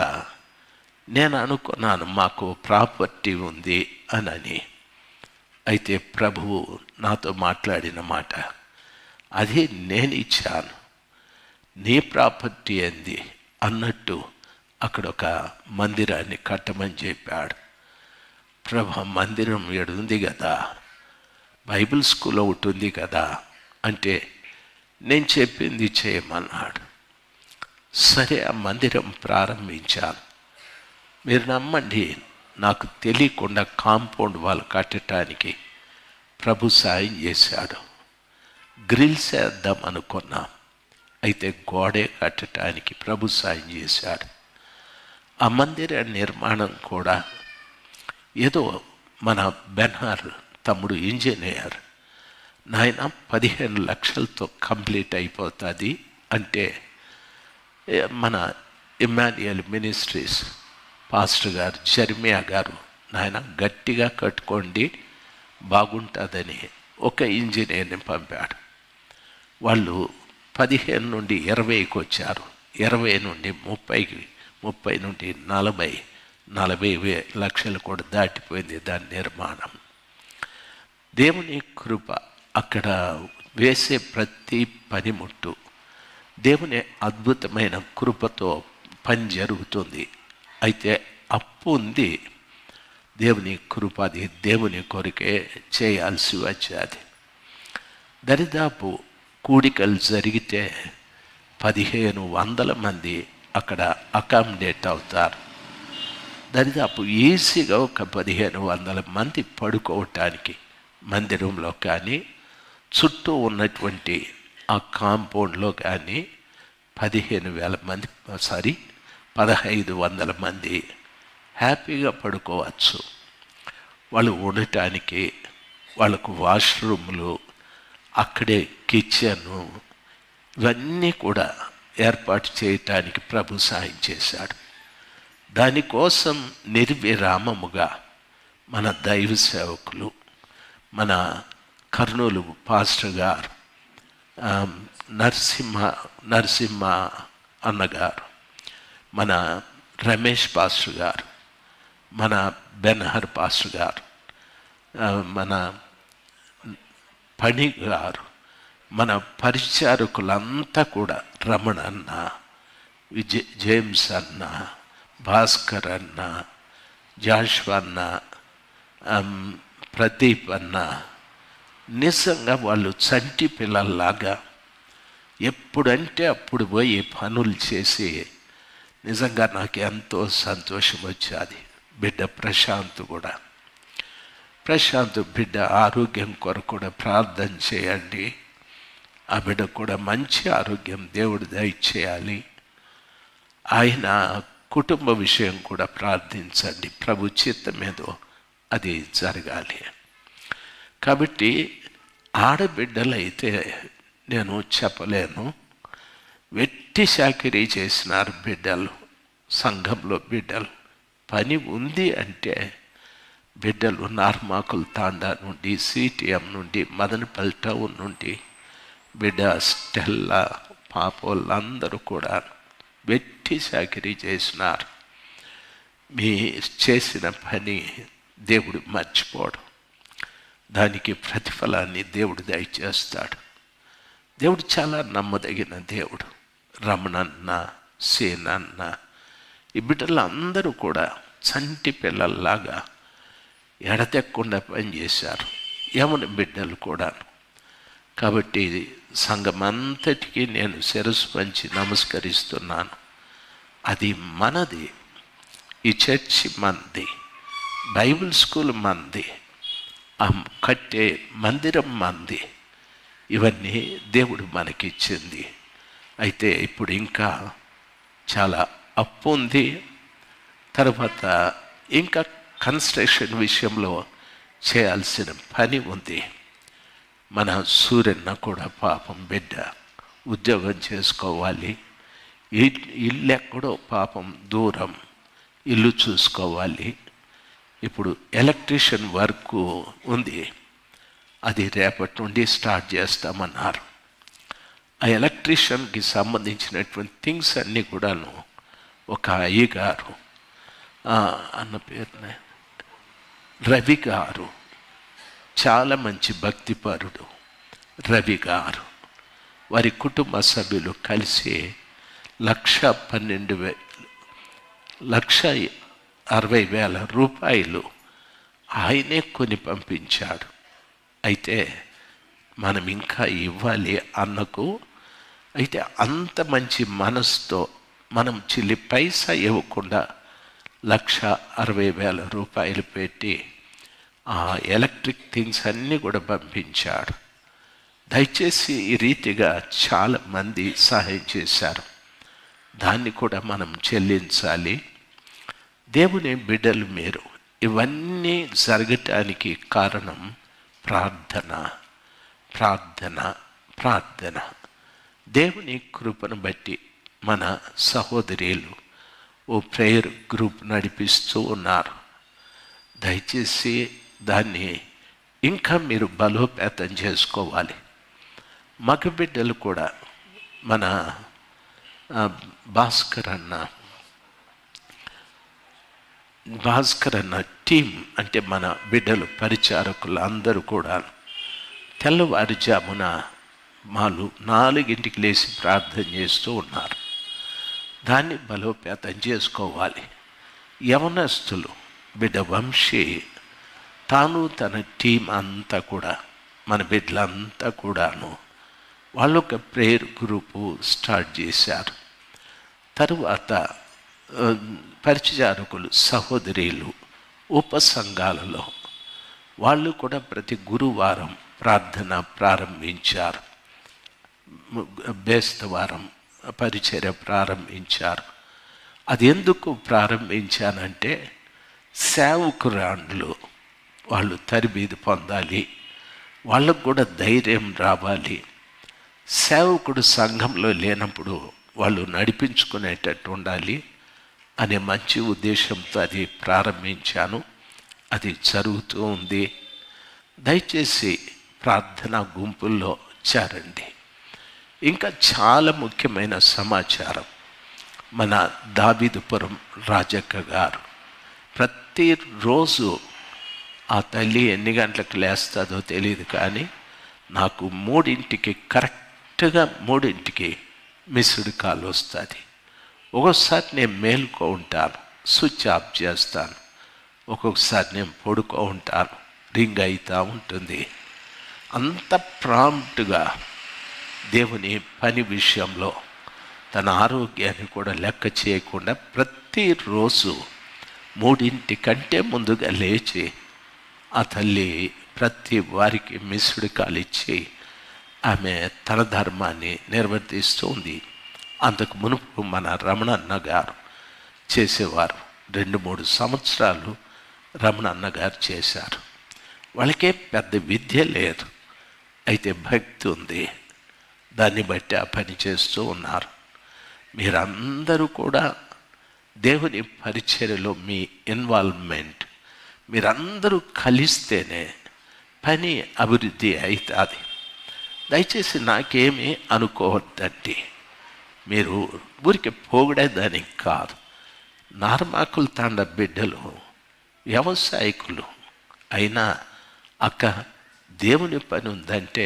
నేను అనుకున్నాను మాకు ప్రాపర్టీ ఉంది అని. అయితే ప్రభువు నాతో మాట్లాడిన మాట, అది నేను ఇచ్చాను, నీ ప్రాపర్టీ ఏంది అన్నట్టు అక్కడ ఒక మందిరాన్ని కట్టమని చెప్పాడు. ప్రభు, మందిరం ఏడుంది కదా, బైబిల్ స్కూల్ ఒకటి ఉంది కదా అంటే నేను చెప్పింది చేయమన్నాడు. సరే, ఆ మందిరం ప్రారంభించాను. మీరు నమ్మండి, నాకు తెలియకుండా కాంపౌండ్ వాల్ కట్టడానికి ప్రభు సాయం చేశాడు. గ్రిల్స్ వేద్దాం అనుకున్నాం, అయితే గోడే కట్టడానికి ప్రభు సాయం చేశాడు. ఆ మందిర నిర్మాణం కూడా ఏదో మన బెన్హార్ తమ్ముడు ఇంజనీర్, నాయన 15 లక్షలతో కంప్లీట్ అయిపోతుంది అంటే, మన ఇమ్మాన్యుయల్ మినిస్ట్రీస్ పాస్టర్ గారు జర్మియా గారు, నాయన గట్టిగా కట్టుకోండి బాగుంటుందని ఒక ఇంజనీర్ని పంపాడు. వాళ్ళు 15 నుండి 20కి వచ్చారు. 20 నుండి 30కి, 30 నుండి 40 లక్షలు కూడా దాటిపోయింది దాని నిర్మాణం. దేవుని కృప, అక్కడ వేసే ప్రతి పనిముట్టు దేవుని అద్భుతమైన కృపతో పని జరుగుతుంది. అయితే అప్పు ఉంది, దేవుని కృప అది దేవుని కొరికే చేయాల్సి వచ్చేది. దరిదాపు కూడికలు జరిగితే 1500 మంది అక్కడ అకామిడేట్ అవుతారు. దరిదాపు ఈజీగా ఒక 1500 మంది పడుకోవటానికి మందిరంలో కానీ, చుట్టూ ఉన్నటువంటి ఆ కాంపౌండ్లో కానీ 1500 మంది హ్యాపీగా పడుకోవచ్చు. వాళ్ళు ఉండటానికి వాళ్ళకు వాష్రూమ్లు, అక్కడే కిచెను, ఇవన్నీ కూడా ఏర్పాటు చేయటానికి ప్రభు సాయం చేశాడు. దానికోసం నిర్విరామముగా మన దైవ సేవకులు, మన కర్నూలు పాస్టర్ గారు, నరసింహ అన్నగారు, మన రమేష్ పాస్టర్ గారు, మన బెన్హర్ పాస్టర్ గారు, మన పని గారు, మన పరిచారకులంతా కూడా, రమణ అన్న, జేమ్స్ అన్న, భాస్కర్ అన్న, జాషువా అన్న, ప్రదీప్ అన్న, నిజంగా వాళ్ళు చంటి పిల్లల్లాగా ఎప్పుడంటే అప్పుడు పోయి పనులు చేసి నిజంగా నాకు ఎంతో సంతోషం వచ్చేది. బిడ్డ ప్రశాంత్ కూడా, ప్రశాంత్ బిడ్డ ఆరోగ్యం కొరకు కూడా ప్రార్థన చేయండి. ఆ బిడ్డ కూడా మంచి ఆరోగ్యం దేవుడు దయచేయాలి. ఆయన కుటుంబ విషయం కూడా ప్రార్థించండి, ప్రభు చిత్తం ఏదో అది జరగాలి. కాబట్టి ఆడబిడ్డలైతే నేను చెప్పలేను, వెట్టి చాకిరీ చేసినారు బిడ్డలు, సంఘంలో బిడ్డలు. పని ఉంది అంటే బిడ్డలు నార్మాకుల తాండా నుండి, సిటిఎం నుండి, మదనపల్లి టౌన్ నుండి బిడ్డ స్టెల్లా, పాపోళ్ళందరూ కూడా వెట్టి చాకిరీ చేసినారు. మీ చేసిన పని దేవుడు మర్చిపోడు, దానికి ప్రతిఫలాన్ని దేవుడు దయచేస్తాడు. దేవుడు చాలా నమ్మదగిన దేవుడు. రమణన్న, సేనన్న, ఈ బిడ్డలందరూ కూడా చంటి పిల్లల్లాగా ఎడతెక్కకుండా పనిచేశారు, యమున బిడ్డలు కూడా. కాబట్టి సంఘమంతటికి నేను శిరస్సు వంచి నమస్కరిస్తున్నాను. అది మనది, ఈ చర్చి మనది, బైబిల్ స్కూల్ మనది, ఆ కట్టే మందిరం మనది. ఇవన్నీ దేవుడు మనకిచ్చింది. అయితే ఇప్పుడు ఇంకా చాలా అప్పు ఉంది. తర్వాత ఇంకా కన్స్ట్రక్షన్ విషయంలో చేయాల్సిన పని ఉంది. మన సూర్యన్న కూడా పాపం బిడ్డ ఉద్యోగం చేసుకోవాలి, ఇల్లు ఎక్కడో పాపం దూరం ఇల్లు చూసుకోవాలి. ఇప్పుడు ఎలక్ట్రీషియన్ వర్క్ ఉంది, అది రేపటి నుండి స్టార్ట్ చేస్తామన్నారు. ఆ ఎలక్ట్రీషియన్కి సంబంధించినటువంటి థింగ్స్ అన్నీ కూడాను ఒక అయ్యగారు, అన్న పేరునే రవి గారు, చాలా మంచి భక్తిపరుడు రవి గారు, వారి కుటుంబ సభ్యులు కలిసి 1,60,000 రూపాయలు ఆయనే కొని పంపించాడు. అయితే మనం ఇంకా ఇవ్వాలి అన్నకు. అయితే అంత మంచి మనసుతో మనం చిల్లి పైసా ఇవ్వకుండా 1,60,000 రూపాయలు పెట్టి ఆ ఎలక్ట్రిక్ థింగ్స్ అన్నీ కూడా పంపించాడు. దయచేసి ఈ రీతిగా చాలామంది సహాయం చేశారు, దాన్ని కూడా మనం చెల్లించాలి. దేవుని బిడ్డలు మీరు, ఇవన్నీ జరగటానికి కారణం ప్రార్థన, ప్రార్థన, ప్రార్థన. దేవుని కృపను బట్టి మన సహోదరులు ఓ ప్రేయర్ గ్రూప్ నడిపిస్తూ ఉన్నారు. దయచేసి దాన్ని ఇంకా మీరు బలోపేతం చేసుకోవాలి. మగబిడ్డలు కూడా మన భాస్కర్ అన్న టీం, అంటే మన బిడ్డలు పరిచారకులు అందరూ కూడా తెల్లవారుజామున 4 లేచి ప్రార్థన చేస్తూ ఉన్నారు. దాన్ని బలోపేతం చేసుకోవాలి. యవనస్తులు బిడ్డ వంశీ తాను తన టీం అంతా కూడా, మన బిడ్డలంతా కూడాను వాళ్ళు ఒక ప్రేయర్ గ్రూపు స్టార్ట్ చేశారు. తరువాత పరిచారకులు సహోదరులు ఉపసంఘాలలో వాళ్ళు కూడా ప్రతి గురువారం ప్రార్థన ప్రారంభించారు, బేస్తవారం పరిచర్య ప్రారంభించారు. అది ఎందుకు ప్రారంభించానంటే సేవకురాండ్లు వాళ్ళు తరబీదు పొందాలి, వాళ్ళకు కూడా ధైర్యం రావాలి. సేవకుడు సంఘంలో లేనప్పుడు వాళ్ళు నడిపించుకునేటట్టు ఉండాలి అనే మంచి ఉద్దేశంతో అది ప్రారంభించాను. అది జరుగుతూ ఉంది. దయచేసి ప్రార్థనా గుంపుల్లో చేరండి. ఇంకా చాలా ముఖ్యమైన సమాచారం, మన దావీదుపురం రాజక్క గారు ప్రతిరోజు ఆ తల్లి ఎన్ని గంటలకు లేస్తుందో తెలియదు, కానీ నాకు 3ంటికి కరెక్ట్గా 3ంటికి మిస్డ్ కాల్ వస్తుంది. ఒక్కొక్కసారి నేను మేలుకో ఉంటాను, స్విచ్ ఆఫ్ చేస్తాను, ఒక్కొక్కసారి నేను పడుకో ఉంటాను, రింగ్ అవుతూ ఉంటుంది. అంత ప్రాంప్ట్గా దేవుని పని విషయంలో తన ఆరోగ్యాన్ని కూడా లెక్క చేయకుండా ప్రతిరోజు 3ంటి కంటే ముందుగా లేచి ఆ తల్లి ప్రతి వారికి మిస్డ్ కాల్ ఇచ్చి ఆమె తన ధర్మాన్ని నిర్వర్తిస్తూ ఉంది. అంతకు మునుపు మన రమణన్న గారు చేసేవారు. 2-3 సంవత్సరాలు రమణన్న గారు చేశారు. వాళ్ళకే పెద్ద విద్య లేదు, అయితే భక్తి ఉంది, దాన్ని బట్టి ఆ పని చేస్తూ ఉన్నారు. మీరందరూ కూడా దేవుని పరిచర్యలో మీ ఇన్వాల్వ్మెంట్, మీరందరూ కలిస్తేనే పని అభివృద్ధి అవుతుంది. దయచేసి నాకేమీ అనుకోవద్దండి, మీరు ఊరికి పోగడేదానికి కాదు. నార్మాకుల తాండ బిడ్డలు వ్యవసాయకులు అయినా అక్క దేవుని పని ఉందంటే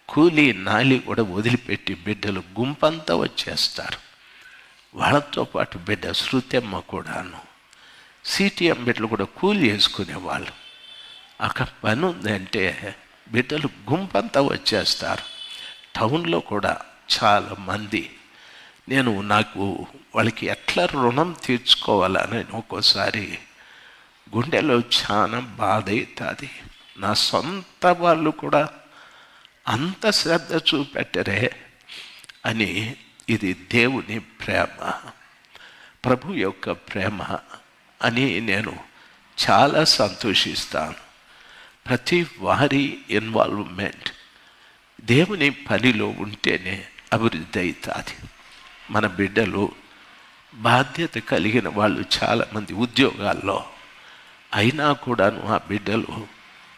కూలి నాలి కూడా వదిలిపెట్టి బిడ్డలు గుంపంతా వచ్చేస్తారు. వాళ్ళతో పాటు బిడ్డ శృతమ్మ కూడాను, సిటిఎం బిడ్డలు కూడా కూలి చేసుకునేవాళ్ళు. అక్కడ పని ఉందంటే బిడ్డలు గుంపంతా వచ్చేస్తారు. టౌన్లో కూడా చాలామంది, నాకు వాళ్ళకి ఎట్లా రుణం తీర్చుకోవాలని ఒక్కోసారి గుండెలో చాలా బాధ అవుతుంది. నా సొంత వాళ్ళు కూడా అంత శ్రద్ధ చూపెట్టరే అని. ఇది దేవుని ప్రేమ, ప్రభు యొక్క ప్రేమ అని నేను చాలా సంతోషిస్తాను. ప్రతి వారి ఇన్వాల్వ్మెంట్ దేవుని పనిలో ఉంటేనే అభివృద్ధి అవుతుంది. మన బిడ్డలు బాధ్యత కలిగిన వాళ్ళు చాలామంది ఉద్యోగాల్లో అయినా కూడాను ఆ బిడ్డలు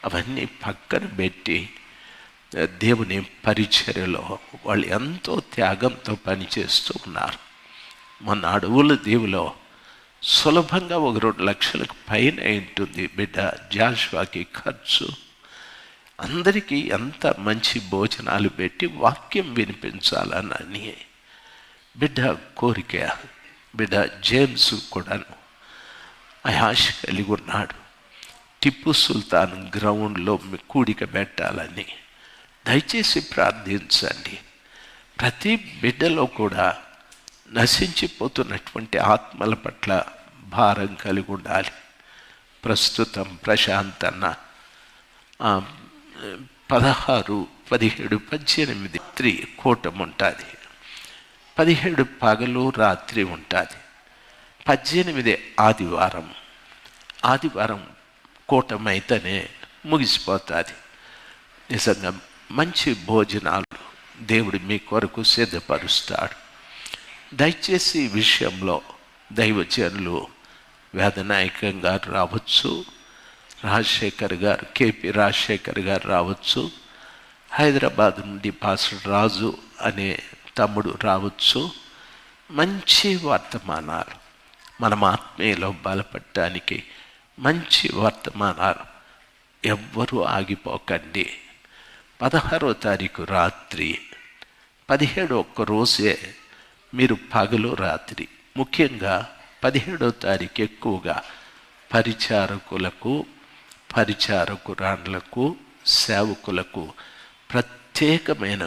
అవన్నీ పక్కన పెట్టి దేవుని పరిచర్యలో వాళ్ళు ఎంతో త్యాగంతో పనిచేస్తూ ఉన్నారు. మొన్న అడవుల దీవులో సులభంగా 1-2 లక్షలకు పైన ఉంటుంది బిడ్డ జాషువాకి ఖర్చు. అందరికీ ఎంత మంచి భోజనాలు పెట్టి వాక్యం వినిపించాలని బిడ్డ కోరిక. బిడ్డ జేమ్స్ కూడాను ఆశ కలిగి ఉన్నాడు. టిప్పు సుల్తాన్ గ్రౌండ్లో కూడిక పెట్టాలని. దయచేసి ప్రార్థించండి. ప్రతి బిడ్డలో కూడా నశించిపోతున్నటువంటి ఆత్మల పట్ల భారం కలిగి ఉండాలి. ప్రస్తుతం ప్రశాంత్ అన్న 16, 17, 18 కూటం ఉంటుంది. 17 పగలు రాత్రి ఉంటుంది. 18 ఆదివారం కూటం అయితేనే ముగిసిపోతుంది. నిజంగా మంచి భోజనాలు దేవుడు మీ కొరకు సిద్ధపరుస్తాడు. దయచేసి ఈ విషయంలో దైవజనులు వేదనాయకం గారు రావచ్చు, రాజశేఖర్ గారు, కేపీ రాజశేఖర్ గారు రావచ్చు, హైదరాబాద్ నుండి పాస్టర్ రాజు అనే తమ్ముడు రావచ్చు. మంచి వర్తమానాలు, మనం ఆత్మీయలో బలపడటానికి మంచి వర్తమానాలు. ఎవ్వరూ ఆగిపోకండి. 16వ తారీఖు రాత్రి, 17 ఒక్కరోజే మీరు పగలు రాత్రి, ముఖ్యంగా 17వ తారీఖు ఎక్కువగా పరిచారకులకు, పరిచారకురాండ్లకు, సేవకులకు ప్రత్యేకమైన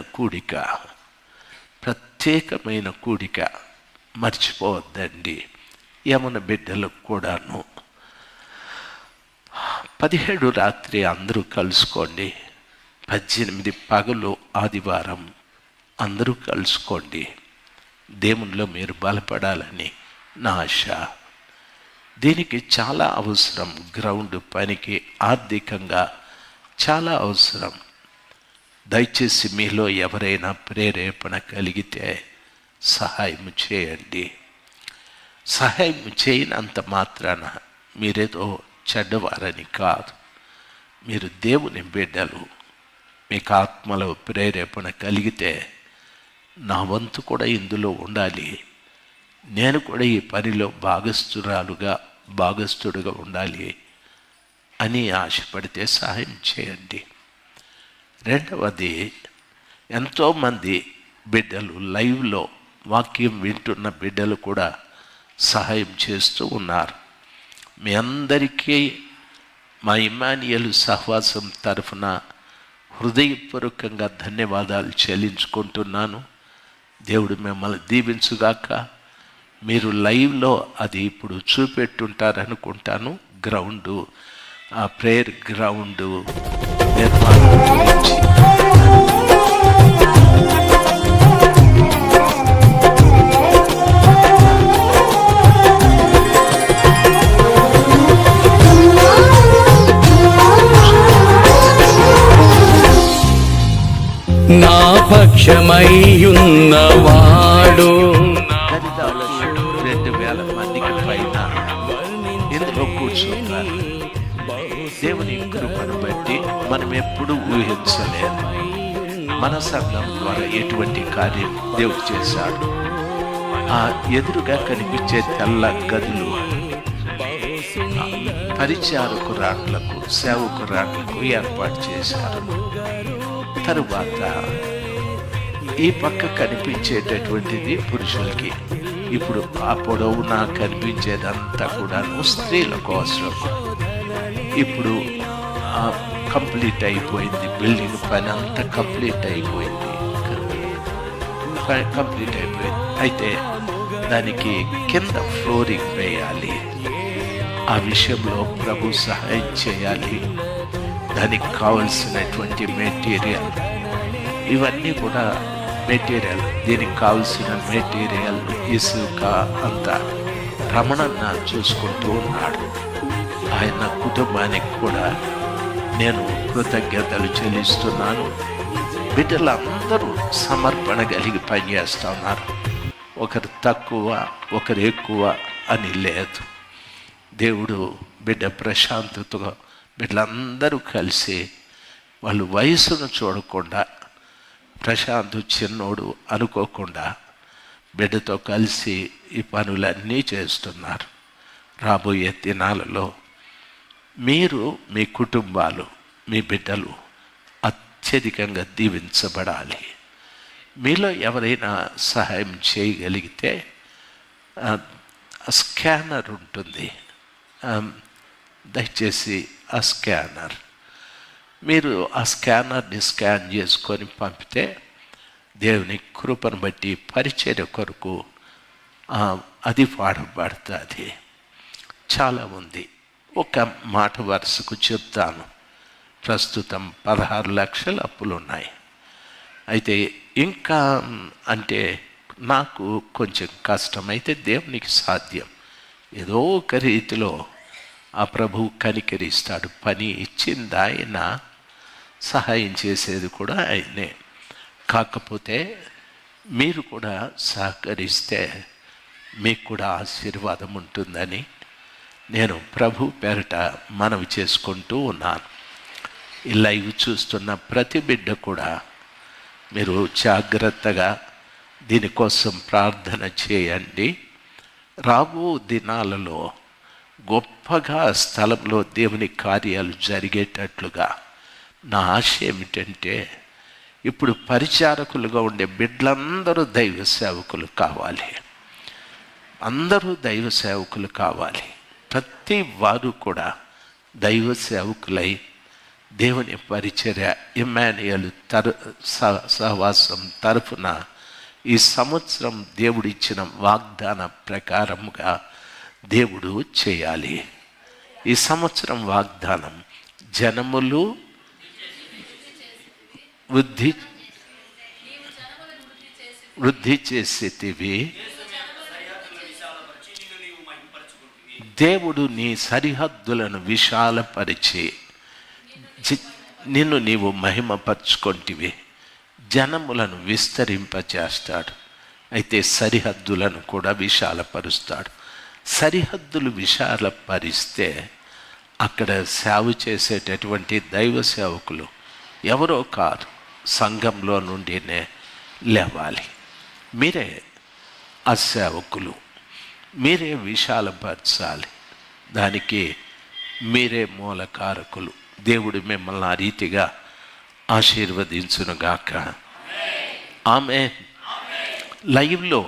కూడిక మర్చిపోవద్దండి. యమున బిడ్డలకు కూడాను 17 రాత్రి అందరూ కలుసుకోండి. 18 పగలు ఆదివారం అందరూ కలుసుకోండి. దేవునిలో మీరు బలపడాలని నా ఆశ. దీనికి చాలా అవసరం. గ్రౌండ్ పనికి ఆర్థికంగా చాలా అవసరం. దయచేసి మీలో ఎవరైనా ప్రేరేపణ కలిగితే సహాయం చేయండి. సహాయం చేయనంత మాత్రాన మీరేదో చెడ్డవారని కాదు. మీరు దేవుని బిడ్డలు. మీకు ఆత్మలో ప్రేరేపణ కలిగితే నా వంతు కూడా ఇందులో ఉండాలి, నేను కూడా ఈ పనిలో భాగస్థుడుగా ఉండాలి అని ఆశపడితే సహాయం చేయండి. రెండవది, ఎంతోమంది బిడ్డలు లైవ్లో వాక్యం వింటున్న బిడ్డలు కూడా సహాయం చేస్తూ ఉన్నారు. మీ అందరికీ మా ఇమ్మానుయేలు సహవాసం తరఫున హృదయపూర్వకంగా ధన్యవాదాలు చెల్లించుకుంటున్నాను. దేవుడు మిమ్మల్ని దీవించుగాక. మీరు లైవ్లో అది ఇప్పుడు చూపెట్టుంటారనుకుంటాను. గ్రౌండు, ఆ ప్రేయర్ గ్రౌండు నిర్మాణం గురించి. నా పక్షమయ్యున్నవాడు 2,000 మందికి పైన ఇందులో కూర్చున్నారు. దేవుని కృపను బట్టి మనం ఎప్పుడు ఊహించలేదు. మన సంఘం ద్వారా ఎటువంటి కార్యం దేవుడు చేశాడు. ఆ ఎదురుగా కనిపించే తెల్ల గదులు పరిచారకురాళ్లకు, సేవకురాళ్లకు ఏర్పాటు చేశారు. తరువాత ఈ పక్క కనిపించేటటువంటిది పురుషులకి. ఇప్పుడు ఆ పొడవున కనిపించేదంతా కూడా స్త్రీల కోసం. ఇప్పుడు కంప్లీట్ అయిపోయింది. బిల్డింగ్ పని అంతా కంప్లీట్ అయిపోయింది. అయితే దానికి కింద ఫ్లోరింగ్ వేయాలి. ఆ విషయంలో ప్రభు సహాయం చేయాలి. దానికి కావలసినటువంటి మెటీరియల్, ఇవన్నీ కూడా మెటీరియల్, దీనికి కావలసిన మెటీరియల్, ఇసుక అంతా రమణన్న చూసుకుంటూ ఉన్నాడు. ఆయన కుటుంబానికి కూడా నేను కృతజ్ఞతలు చెల్లిస్తున్నాను. బిడ్డలందరూ సమర్పణ కలిగి పనిచేస్తూ ఉన్నారు. ఒకరు తక్కువ, ఒకరు ఎక్కువ అని లేదు. దేవుడు బిడ్డ ప్రశాంతతగా బిడ్డలందరూ కలిసి వాళ్ళు వయసును చూడకుండా, ప్రశాంత్ చిన్నోడు అనుకోకుండా బిడ్డతో కలిసి ఈ పనులన్నీ చేస్తున్నారు. రాబోయే దినాలలో మీరు, మీ కుటుంబాలు, మీ బిడ్డలు అత్యధికంగా దీవించబడాలి. మీలో ఎవరైనా సహాయం చేయగలిగితే స్కానర్ ఉంటుంది, దయచేసి ఆ స్కానర్ మీరు ఆ స్కానర్ని స్కాన్ చేసుకొని పంపితే దేవుని కృపను బట్టి పరిచర్య కొరకు అది వాడబడుతుంది. చాలా ఉంది. ఒక మాట వరుసకు చెప్తాను. ప్రస్తుతం 16 లక్షల అప్పులు ఉన్నాయి. అయితే ఇంకా అంటే నాకు కొంచెం కష్టమైతే దేవునికి సాధ్యం. ఏదో ఒక రీతిలో ఆ ప్రభువు కనికరిస్తాడు. పని ఇచ్చింది ఆయన, సహాయం చేసేది కూడా ఆయనే. కాకపోతే మీరు కూడా సహకరిస్తే మీకు కూడా ఆశీర్వాదం ఉంటుందని నేను ప్రభు పేరిట మనవి చేసుకుంటూ ఉన్నాను. ఈ లైవ్ చూస్తున్న ప్రతి బిడ్డ కూడా మీరు జాగ్రత్తగా దీనికోసం ప్రార్థన చేయండి. రాబో దినాలలో గొప్పగా స్థలంలో దేవుని కార్యాలు జరిగేటట్లుగా నా ఆశ ఏమిటంటే, ఇప్పుడు పరిచారకులుగా ఉండే బిడ్డలందరూ దైవ సేవకులు కావాలి. అందరూ దైవ సేవకులు కావాలి. ప్రతి వారు కూడా దైవ సేవకులై దేవుని పరిచర్య ఇమ్మానుయేలు సహవాసం తరఫున ఈ సంవత్సరం దేవుడిచ్చిన వాగ్దాన ప్రకారముగా దేవుడు చేయాలి. ఈ సంవత్సరం వాగ్దానం, జనములు వృద్ధి చేసేటివి, దేవుడు నీ సరిహద్దులను విశాలపరిచి నిన్ను నీవు మహిమపరచుకొంటివి, జనములను విస్తరింపచేస్తాడు. అయితే సరిహద్దులను కూడా విశాలపరుస్తాడు. సరిహద్దులు విశాలపరిస్తే అక్కడ సేవ చేసేటటువంటి దైవ సేవకులు ఎవరో కాదు, సంఘంలో నుండినే లేవాలి. మీరే ఆ సేవకులు, మీరే విశాలపరచాలి. దానికి మీరే మూలకారకులు. దేవుడు మిమ్మల్ని ఆ రీతిగా ఆశీర్వదించునుగాక. ఆమేన్. లైవ్లో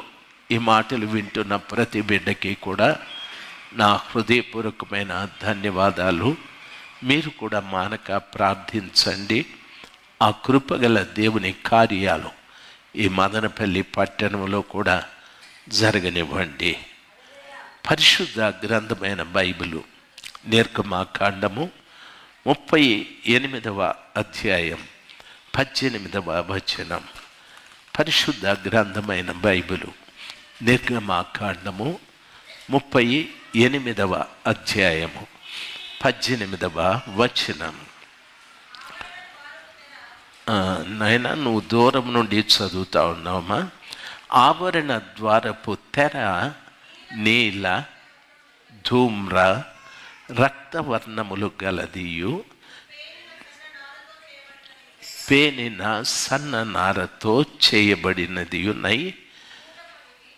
ఈ మాటలు వింటున్న ప్రతి బిడ్డకి కూడా నా హృదయపూర్వకమైన ధన్యవాదాలు. మీరు కూడా మానక ప్రార్థించండి. ఆ కృపగల దేవుని కార్యాలు ఈ మదనపల్లి పట్టణంలో కూడా జరగనివ్వండి. పరిశుద్ధ గ్రంథమైన బైబిలు నిర్గమాకాండము 38వ అధ్యాయం 18వ వచనం. పరిశుద్ధ గ్రంథమైన బైబిలు నిర్గమాకాండము 38వ అధ్యాయము 18వ వచనం. నాయన, నువ్వు దూరం నుండి చదువుతా ఉన్నావమ్మా. ఆవరణ ద్వారపు తెర నీల, ధూమ్ర, రక్తవర్ణములు గలదియు, పేనిన సన్న నారతో చేయబడినదియునై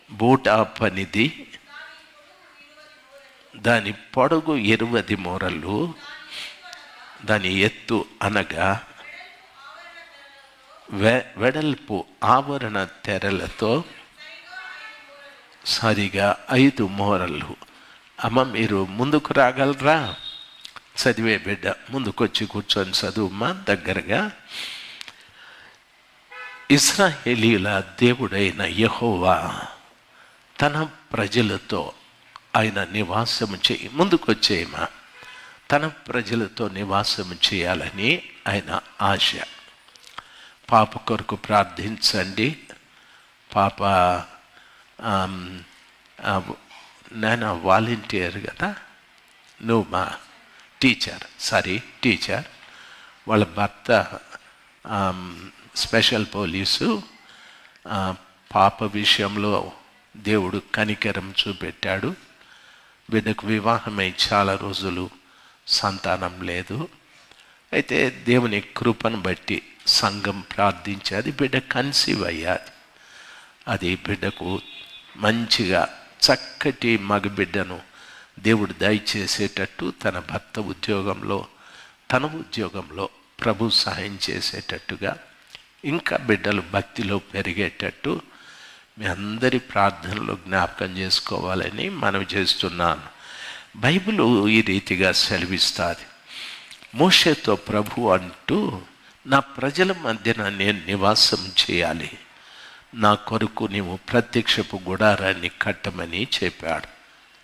బూటా పనిది, దాని పొడగు 20 మూరలు, దాని ఎత్తు అనగా వెడల్పు ఆవరణ తెరలతో సరిగా 5 మూరలు. అమ్మ, మీరు ముందుకు రాగలరా? చదివే బిడ్డ ముందుకొచ్చి కూర్చొని చదువుమ్మా దగ్గరగా. ఇశ్రాయేలీయుల దేవుడైన యెహోవా తన ప్రజలతో ఆయన నివాసము ముందుకొచ్చేయమా. తన ప్రజలతో నివాసము చేయాలని ఆయన ఆశ. పాప కొరకు ప్రార్థించండి. పాప నేను వాలంటీర్ కదా, నువ్వు మా టీచర్. వాళ్ళ భర్త స్పెషల్ పోలీసు పాప విషయంలో దేవుడు కనికరం చూపెట్టాడు. బిడ్డకు వివాహమై చాలా రోజులు సంతానం లేదు. అయితే దేవుని కృపను బట్టి సంఘం ప్రార్థించేది, బిడ్డ కన్సీవ్ అయ్యాది. అది బిడ్డకు మంచిగా చక్కటి మగబిడ్డను దేవుడు దయచేసేటట్టు తన భర్త ఉద్యోగంలో, తన ఉద్యోగంలో ప్రభు సహాయం చేసేటట్టుగా, ఇంకా బిడ్డలు భక్తిలో పెరిగేటట్టు మీ అందరి ప్రార్థనలో జ్ఞాపకం చేసుకోవాలని మనవి చేస్తున్నాను. బైబిల్ ఈ రీతిగా సెలవిస్తుంది. మోషేతో ప్రభు అంటూ, నా ప్రజల మధ్యన నేను నివాసం చేయాలి, నా కొరకు నీవు ప్రత్యక్షపు గుడారాన్ని కట్టమని చెప్పాడు.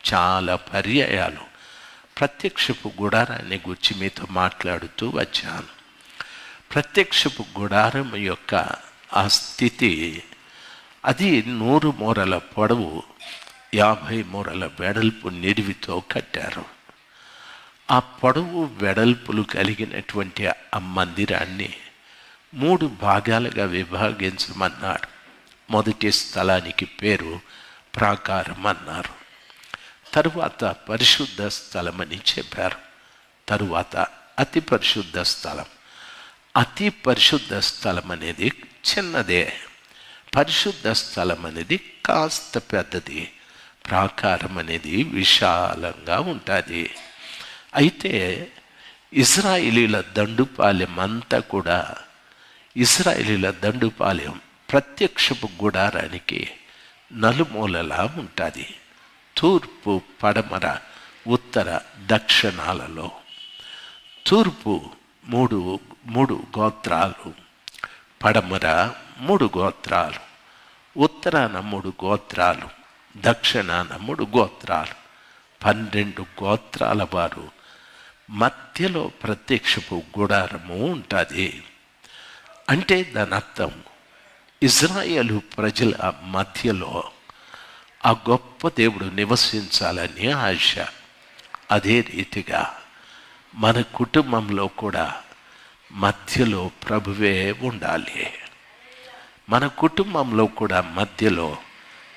చాలా పర్యాయాలు ప్రత్యక్షపు గుడారాన్ని గురించి మీతో మాట్లాడుతూ వచ్చాను. ప్రత్యక్షపు గుడారం యొక్క ఆ స్థితి, అది 100 మూరల పొడవు, 50 మూరల వెడల్పు నిడివితో కట్టారు. ఆ పొడవు వెడల్పులు కలిగినటువంటి ఆ మందిరాన్ని 3 భాగాలుగా విభాగించమన్నాడు. మొదటి స్థలానికి పేరు ప్రాకారం అన్నారు. తరువాత పరిశుద్ధ స్థలం అని చెప్పారు. తరువాత అతి పరిశుద్ధ స్థలం. అతి పరిశుద్ధ స్థలం అనేది చిన్నదే, పరిశుద్ధ స్థలం అనేది కాస్త పెద్దది, ప్రాకారం అనేది విశాలంగా ఉంటుంది. అయితే ఇశ్రాయేలీల దండుపాలెం అంతా కూడా, ఇశ్రాయేలీల దండుపాలెం ప్రత్యక్షపు గుడారానికి నలుమూలలా ఉంటుంది. తూర్పు, పడమర, ఉత్తర, దక్షిణాలలో. తూర్పు మూడు గోత్రాలు, పడమర 3 గోత్రాలు, ఉత్తరాన 3 గోత్రాలు, దక్షిణాన 3 గోత్రాలు, 12 గోత్రాల వారు మధ్యలో ప్రత్యక్షపు గుడారము ఉంటుంది. అంటే దాని అర్థం ఇశ్రాయేలు ప్రజల మధ్యలో ఆ గొప్ప దేవుడు నివసించాలని ఆశ. అదే రీతిగా మన కుటుంబంలో కూడా మధ్యలో ప్రభువే ఉండాలి. మన కుటుంబంలో కూడా మధ్యలో,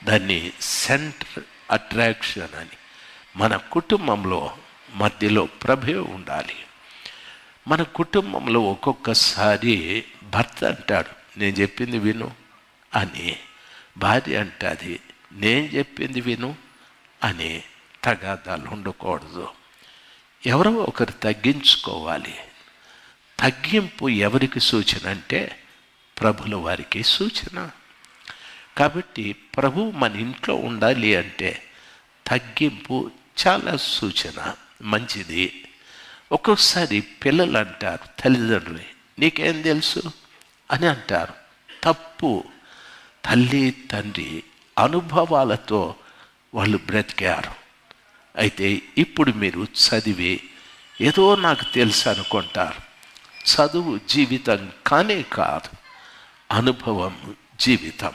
దాన్ని సెంటర్ అట్రాక్షన్ అని, మన కుటుంబంలో మధ్యలో ప్రభువే ఉండాలి. మన కుటుంబంలో ఒక్కొక్కసారి భర్త అంటాడు, నేను చెప్పింది విను అని, భార్య అంటుంది, నేను చెప్పింది విను అని. తగాదాలు ఉండకూడదు. ఎవరో ఒకరు తగ్గించుకోవాలి. తగ్గింపు ఎవరికి సూచన అంటే ప్రభుల వారికి సూచన. కాబట్టి ప్రభు మన ఇంట్లో ఉండాలి అంటే తగ్గింపు చాలా సూచన, మంచిది. ఒక్కొక్కసారి పిల్లలు అంటారు, తల్లిదండ్రులు నీకేం తెలుసు అని అంటారు. తప్పు. తల్లి తండ్రి అనుభవాలతో వాళ్ళు బ్రతికారు. అయితే ఇప్పుడు మీరు చదివి ఏదో నాకు తెలుసు అనుకుంటారు. చదువు జీవితం కానే కాదు, అనుభవం జీవితం.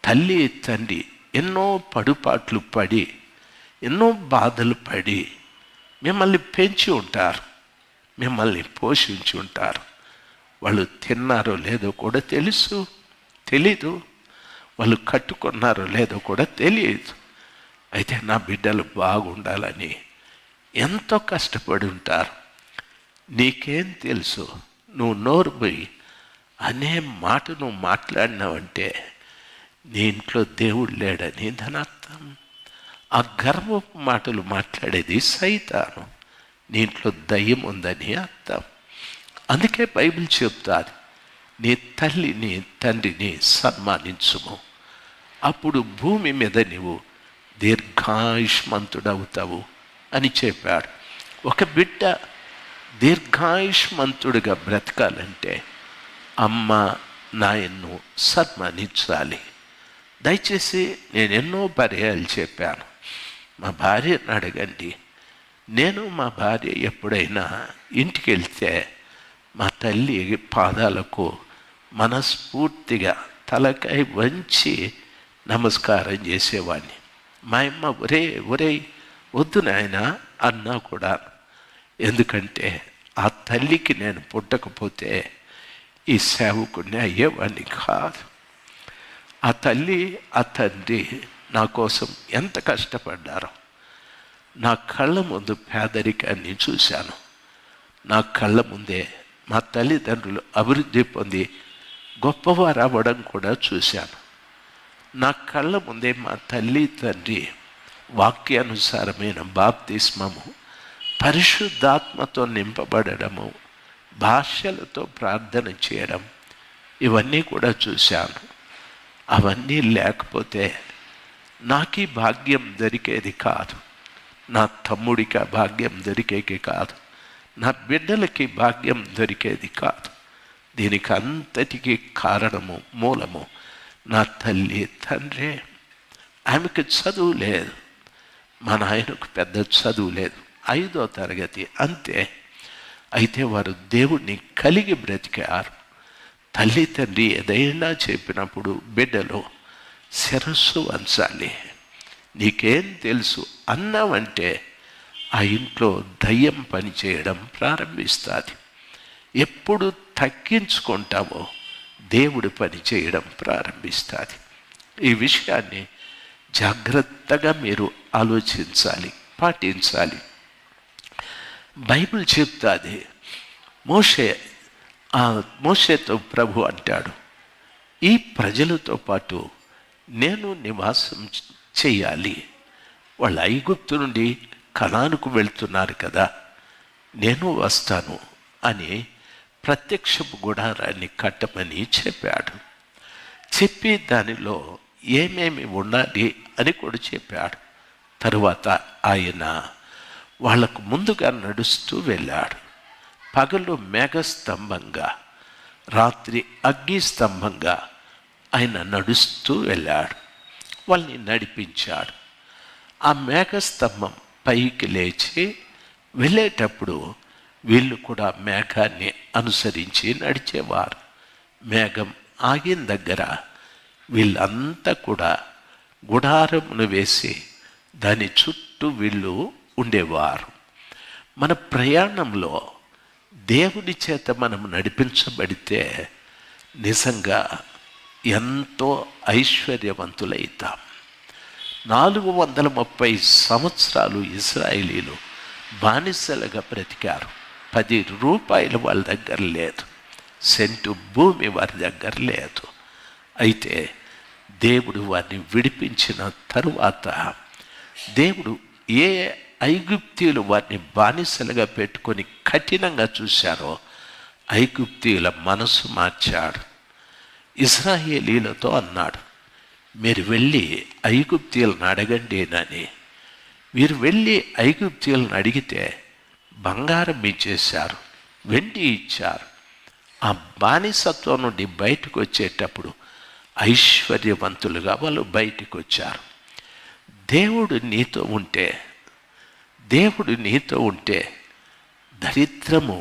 తల్లి తండ్రి ఎన్నో పడుపాట్లు పడి, ఎన్నో బాధలు పడి మిమ్మల్ని పెంచి ఉంటారు, మిమ్మల్ని పోషించి ఉంటారు. వాళ్ళు తిన్నారో లేదో కూడా తెలీదు, వాళ్ళు కట్టుకున్నారో లేదో కూడా తెలియదు. అయితే నా బిడ్డలు బాగుండాలని ఎంతో కష్టపడి ఉంటారు. నీకేం తెలుసు? నువ్వు నోరు పోయి అనే మాట నువ్వు మాట్లాడినావంటే నీ ఇంట్లో దేవుడు లేడని దాని అర్థం. ఆ గర్వపు మాటలు మాట్లాడేది సైతాను, నీ ఇంట్లో దయ్యం ఉందని అర్థం. అందుకే బైబిల్ చెప్తాది, నీ తల్లిని తండ్రిని సన్మానించుము, అప్పుడు భూమి మీద నీవు దీర్ఘాయుష్మంతుడవుతావు అని చెప్పాడు. ఒక బిడ్డ దీర్ఘాయుష్మంతుడిగా బ్రతకాలంటే అమ్మ నాయన్ను సన్మానించాలి. దయచేసి నేను ఎన్నో పర్యాయాలు చెప్పాను, మా భార్యను అడగండి. నేను మా భార్య ఎప్పుడైనా ఇంటికి వెళ్తే మా తల్లి పాదాలకు మనస్ఫూర్తిగా తలకాయ వంచి నమస్కారం చేసేవాడిని. మా అమ్మ ఒరే వద్దు నాయన అన్నా కూడా. ఎందుకంటే ఆ తల్లికి నేను పుట్టకపోతే ఈ సేవకుడిని అయ్యేవాడిని కాదు. ఆ తల్లి ఆ తండ్రి నా కోసం ఎంత కష్టపడ్డారో. నా కళ్ళ ముందు పేదరికాన్ని చూశాను. నా కళ్ళ ముందే మా తల్లిదండ్రులు అభివృద్ధి పొంది గొప్పవారు అవ్వడం కూడా చూశాను. నా కళ్ళ ముందే మా తల్లి తండ్రి వాక్యానుసారమైన బాప్తిస్మము, పరిశుద్ధాత్మతో నింపబడము, భాషలతో ప్రార్థన చేయడం, ఇవన్నీ కూడా చూశాను. అవన్నీ లేకపోతే నాకు ఈ భాగ్యం దొరికేది కాదు. నా తమ్ముడికి ఆ భాగ్యం దొరికేది కాదు. నా బిడ్డలకి భాగ్యం దొరికేది కాదు. దీనికి అంతటికీ కారణము, మూలము నా తల్లి తండ్రి. ఆమెకు చదువు లేదు, మా నాయనకు పెద్ద చదువు లేదు, 5వ తరగతి అంతే. అయితే వారు దేవుణ్ణి కలిగి బ్రతికారు. తల్లి తండ్రి ఏదైనా చెప్పినప్పుడు బిడ్డలు శిరస్సు వంచాలి. నీకేం తెలుసు అన్నావంటే ఆ ఇంట్లో దయ్యం పనిచేయడం ప్రారంభిస్తుంది. ఎప్పుడు తగ్గించుకుంటావో దేవుడు పని చేయడం ప్రారంభిస్తుంది. ఈ విషయాన్ని జాగ్రత్తగా మీరు ఆలోచించాలి, పాటించాలి. బైబిల్ చెప్తాది, మోషేతో ప్రభు అంటాడు, ఈ ప్రజలతో పాటు నేను నివాసం చెయ్యాలి. వాళ్ళు ఐగుప్తు నుండి కనానుకు వెళ్తున్నారు కదా, నేను వస్తాను అని ప్రత్యక్షపు గుడారాన్ని కట్టమని చెప్పాడు. చెప్పి దానిలో ఏమేమి ఉండాలి అని కూడా చెప్పాడు. తరువాత ఆయన వాళ్లకు ముందుగా నడుస్తూ వెళ్ళాడు. పగలు మేఘస్తంభంగా, రాత్రి అగ్ని స్తంభంగా ఆయన నడుస్తూ వెళ్ళాడు. వాళ్ళని నడిపించాడు. ఆ మేఘస్తంభం పైకి లేచి వెళ్ళేటప్పుడు వీళ్ళు కూడా మేఘాన్ని అనుసరించి నడిచేవారు. మేఘం ఆగిన దగ్గర వీళ్ళంతా కూడా గుడారమును వేసి దాని చుట్టూ వీళ్ళు ఉండేవారు. మన ప్రయాణంలో దేవుని చేత మనం నడిపించబడితే నిజంగా ఎంతో ఐశ్వర్యవంతులైతాం. 430 సంవత్సరాలు ఇశ్రాయేలీలు బానిసలుగా బ్రతికారు. 10 రూపాయలు వాళ్ళ దగ్గర లేదు, సెంటు భూమి వారి దగ్గర లేదు. అయితే దేవుడు వారిని విడిపించిన తరువాత దేవుడు ఏ ఐగుప్తీయులు వారిని బానిసలుగా పెట్టుకొని కఠినంగా చూశారో ఐగుప్తీయుల మనసు మార్చాడు. ఇశ్రాయేలీలతో అన్నాడు, మీరు వెళ్ళి ఐగుప్తీయులను అడగండి అని. మీరు వెళ్ళి ఐగుప్తీయులను అడిగితే బంగారం ఇచ్చేశారు, వెండి ఇచ్చారు. ఆ బానిసత్వం నుండి బయటకు వచ్చేటప్పుడు ఐశ్వర్యవంతులుగా వాళ్ళు బయటకు వచ్చారు. దేవుడు నీతో ఉంటే దరిద్రము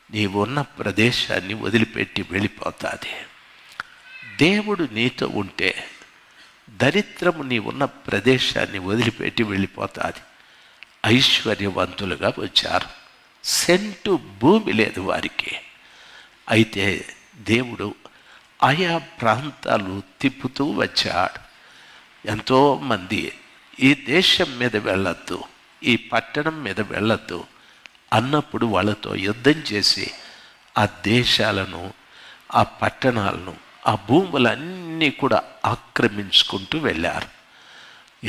నీవున్న ప్రదేశాన్ని వదిలిపెట్టి వెళ్ళిపోతుంది. దేవుడు నీతో ఉంటే దరిద్రము నీవున్న ప్రదేశాన్ని వదిలిపెట్టి వెళ్ళిపోతుంది. ఐశ్వర్యవంతులుగా వచ్చారు. సెంటు భూమి లేదు వారికి. అయితే దేవుడు ఆయా ప్రాంతాలు తిప్పుతూ వచ్చాడు. ఎంతోమంది ఈ దేశం మీద వెళ్ళొద్దు, ఈ పట్టణం మీద వెళ్ళొద్దు అన్నప్పుడు వాళ్ళతో యుద్ధం చేసి ఆ దేశాలను, ఆ పట్టణాలను, ఆ భూములన్నీ కూడా ఆక్రమించుకుంటూ వెళ్ళారు.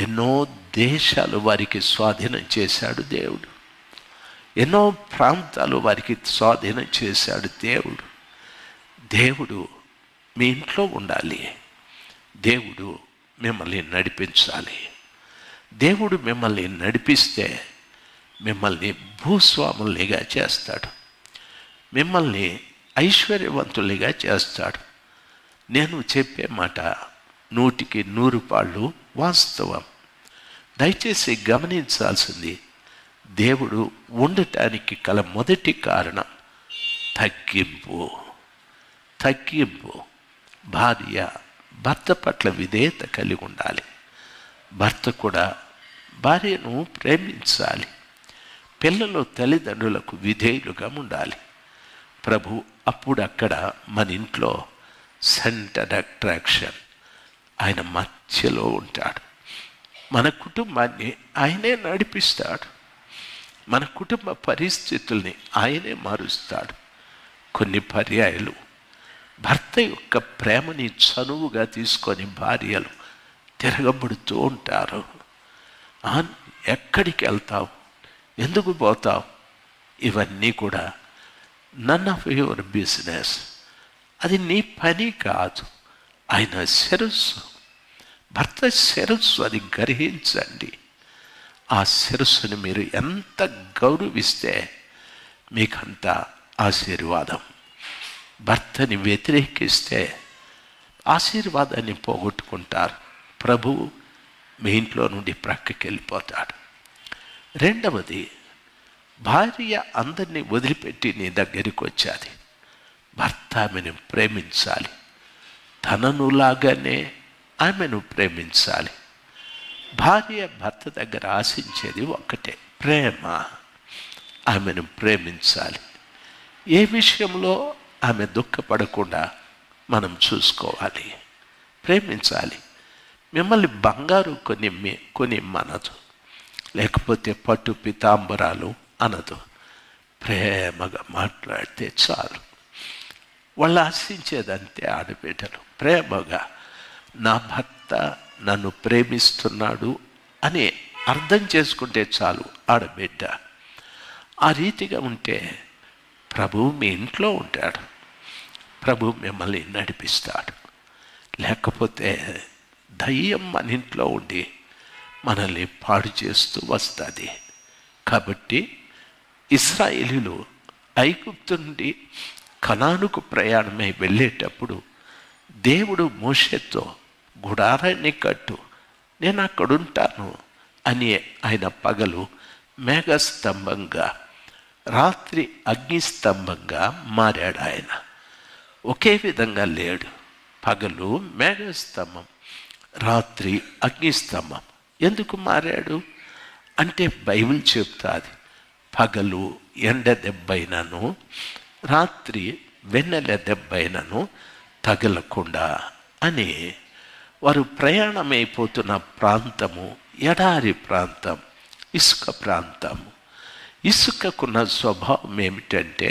ఎన్నో దేశాలు వారికి స్వాధీనం చేశాడు దేవుడు. ఎన్నో ప్రాంతాలు వారికి స్వాధీనం చేశాడు దేవుడు. దేవుడు మీ ఇంట్లో ఉండాలి. దేవుడు మిమ్మల్ని నడిపించాలి. దేవుడు మిమ్మల్ని నడిపిస్తే మిమ్మల్ని భూస్వాములుగా చేస్తాడు, మిమ్మల్ని ఐశ్వర్యవంతులుగా చేస్తాడు. నేను చెప్పే మాట 100కి 100 పాళ్ళు వాస్తవం. దయచేసి గమనించాల్సింది, దేవుడు ఉండటానికి కల మొదటి కారణం తగ్గింపు. భార్య భర్త పట్ల విధేయత కలిగి ఉండాలి. భర్త కూడా భార్యను ప్రేమించాలి. పిల్లలు తల్లిదండ్రులకు విధేయులుగా ఉండాలి. ప్రభు అప్పుడు అక్కడ మన ఇంట్లో సెంటర్ అట్రాక్షన్. ఆయన మధ్యలో ఉంటాడు. మన కుటుంబాన్ని ఆయనే నడిపిస్తాడు. మన కుటుంబ పరిస్థితుల్ని ఆయనే మారుస్తాడు. కొన్ని పర్యాయాలు భర్త యొక్క ప్రేమని చనువుగా తీసుకొని భార్యలు తిరగబడుతూ ఉంటారు. ఎక్కడికి వెళ్తావు, ఎందుకు పోతావు, ఇవన్నీ కూడా నన్ ఆఫ్ యువర్ బిజినెస్. అది నీ పని కాదు. ఆయన శిరస్సు, భర్త శిరస్సు, అది గ్రహించండి. ఆ శిరస్సుని మీరు ఎంత గౌరవిస్తే మీకంత ఆశీర్వాదం. భర్తని వ్యతిరేకిస్తే ఆశీర్వాదాన్ని పోగొట్టుకుంటారు. ప్రభువు మీ ఇంట్లో నుండి ప్రక్కకి వెళ్ళిపోతాడు. రెండవది, భార్య అందరినీ వదిలిపెట్టి నీ దగ్గరికి వచ్చాది. భర్త ఆమెను ప్రేమించాలి. తనను లాగానే ఆమెను ప్రేమించాలి. భార్య భర్త దగ్గర ఆశించేది ఒక్కటే, ప్రేమ. ఆమెను ప్రేమించాలి. ఏ విషయంలో ఆమె దుఃఖపడకుండా మనం చూసుకోవాలి, ప్రేమించాలి. మిమ్మల్ని బంగారు కొని మనదు, లేకపోతే పట్టు పితాంబరాలు అనదు. ప్రేమగా మాట్లాడితే చాలు. వాళ్ళు ఆశించేదంతే ఆడబిడ్డలు. ప్రేమగా నా భర్త నన్ను ప్రేమిస్తున్నాడు అని అర్థం చేసుకుంటే చాలు ఆడబిడ్డ. ఆ రీతిగా ఉంటే ప్రభువు మీ ఇంట్లో ఉంటాడు. ప్రభు మిమ్మల్ని నడిపిస్తాడు. లేకపోతే దయ్యం మన ఇంట్లో ఉండి మనల్ని పాడు చేస్తూ వస్తుంది. కాబట్టి ఇశ్రాయేలీయులు ఐగుప్తు నుండి కనానుకు ప్రయాణమై వెళ్ళేటప్పుడు దేవుడు మోషేతో గుడారాన్ని కట్టు, నేను అక్కడుంటాను అని ఆయన పగలు మేఘస్తంభంగా, రాత్రి అగ్నిస్తంభంగా మారాడు. ఆయన ఒకే విధంగా లేడు. పగలు మేఘస్తంభం, రాత్రి అగ్నిస్తంభం. ఎందుకు మారాడు అంటే బైబిల్ చెప్తాది, పగలు ఎండ దెబ్బైనను రాత్రి వెన్నెల దెబ్బైనను తగలకుండా అని. వారు ప్రయాణమైపోతున్న ప్రాంతము ఎడారి ప్రాంతం, ఇసుక ప్రాంతము. ఇసుకకున్న స్వభావం ఏమిటంటే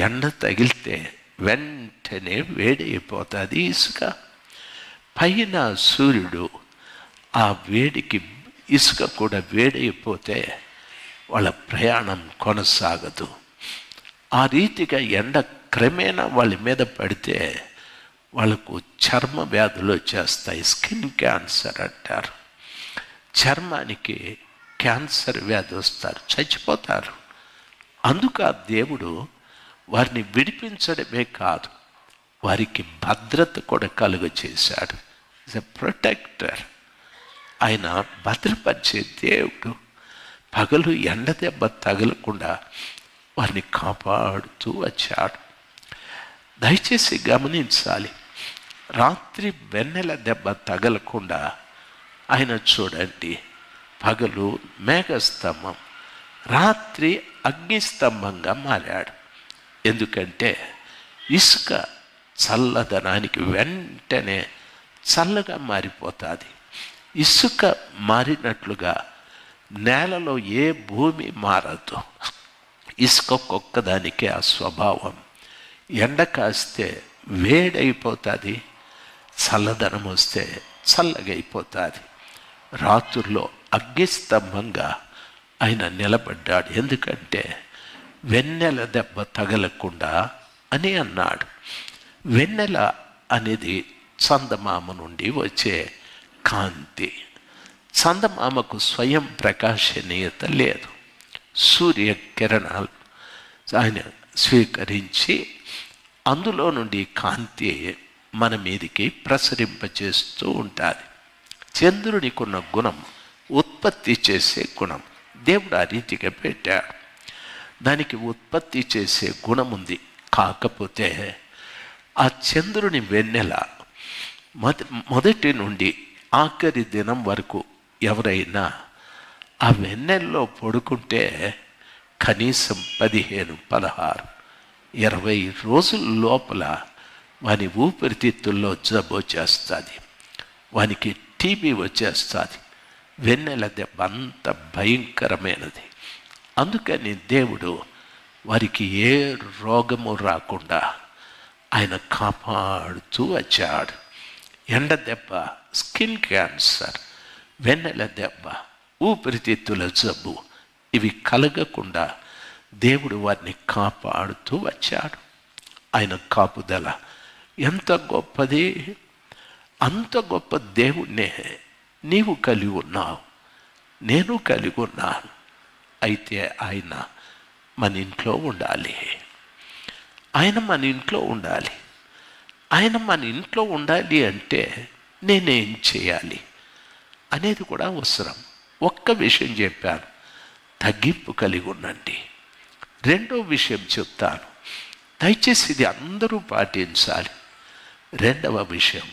ఎండ తగిలితే వెంటనే వేడైపోతుంది ఇసుక. పైన సూర్యుడు, ఆ వేడికి ఇసుక కూడా వేడైపోతే వాళ్ళ ప్రయాణం కొనసాగదు. ఆ రీతిగా ఎండ క్రమేణా వాళ్ళ మీద పడితే వాళ్ళకు చర్మ వ్యాధులు వచ్చేస్తాయి. స్కిన్ క్యాన్సర్ అంటారు. చర్మానికి క్యాన్సర్ వ్యాధి వస్తారు, చచ్చిపోతారు. అందుకు ఆ దేవుడు వారిని విడిపించడమే కాదు, వారికి భద్రత కూడా కలుగచేశాడు. Is a protector. ఆయన భద్రపరిచే దేవుడు. పగలు ఎండ దెబ్బ తగలకుండా వారిని కాపాడుతూ వచ్చాడు. దయచేసి గమనించాలి, రాత్రి వెన్నెల దెబ్బ తగలకుండా ఆయన చూడండి, పగలు మేఘస్తంభం, రాత్రి అగ్నిస్తంభంగా మారాడు. ఎందుకంటే ఇసుక చల్లదనానికి వెంటనే చల్లగా మారిపోతుంది. ఇసుక మారినట్లుగా నేలలో ఏ భూమి మారదు. ఇసుక ఒక్కదానికే ఆ స్వభావం. ఎండ కాస్తే వేడైపోతుంది, చల్లదనం వస్తే చల్లగా అయిపోతుంది. రాత్రుల్లో అగ్నిస్తంభంగా ఆయన నిలబడ్డాడు. ఎందుకంటే వెన్నెల దెబ్బ తగలకుండా అని అన్నాడు. వెన్నెల అనేది చందమామ నుండి వచ్చే కాంతి. చందమామకు స్వయం ప్రకాశనీయత లేదు. సూర్యకిరణాలు ఆయన స్వీకరించి అందులో నుండి కాంతి మన మీదికి ప్రసరింపచేస్తూ ఉంటుంది. చంద్రునికి ఉన్న గుణం ఉత్పత్తి చేసే గుణం. దేవుడు ఆ రీతిగా పెట్టాడు. దానికి ఉత్పత్తి చేసే గుణం ఉంది. కాకపోతే ఆ చంద్రుని వెన్నెల మొదటి నుండి ఆఖరి దినం వరకు ఎవరైనా ఆ వెన్నెల్లో పడుకుంటే కనీసం 15, 16, 20 రోజుల లోపల వాని ఊపిరితిత్తుల్లో జబ్బు వచ్చేస్తుంది, వానికి టీబీ వచ్చేస్తుంది. వెన్నెల దెబ్బ అంత భయంకరమైనది. అందుకని దేవుడు వారికి ఏ రోగము రాకుండా ఆయన కాపాడుతూ వచ్చాడు. ఎండ దెబ్బ, స్కిన్ క్యాన్సర్, వెన్నెల దెబ్బ, ఊపిరితిత్తుల జబ్బు ఇవి కలగకుండా దేవుడు వారిని కాపాడుతూ వచ్చాడు. ఆయన కాపుదల ఎంత గొప్పది! అంత గొప్ప దేవుణ్ణే నీవు కలిగి ఉన్నావు, నేను కలిగి ఉన్నాను. అయితే ఆయన మన ఇంట్లో ఉండాలి. ఆయన మన ఇంట్లో ఉండాలి. ఆయన మన ఇంట్లో ఉండాలి అంటే నేనేం చేయాలి అనేది కూడా అవసరం. ఒక్క విషయం చెప్పాను, తగ్గింపు కలిగి ఉండండి. రెండో విషయం చెప్తాను, దయచేసి ఇది అందరూ పాటించాలి. రెండవ విషయం,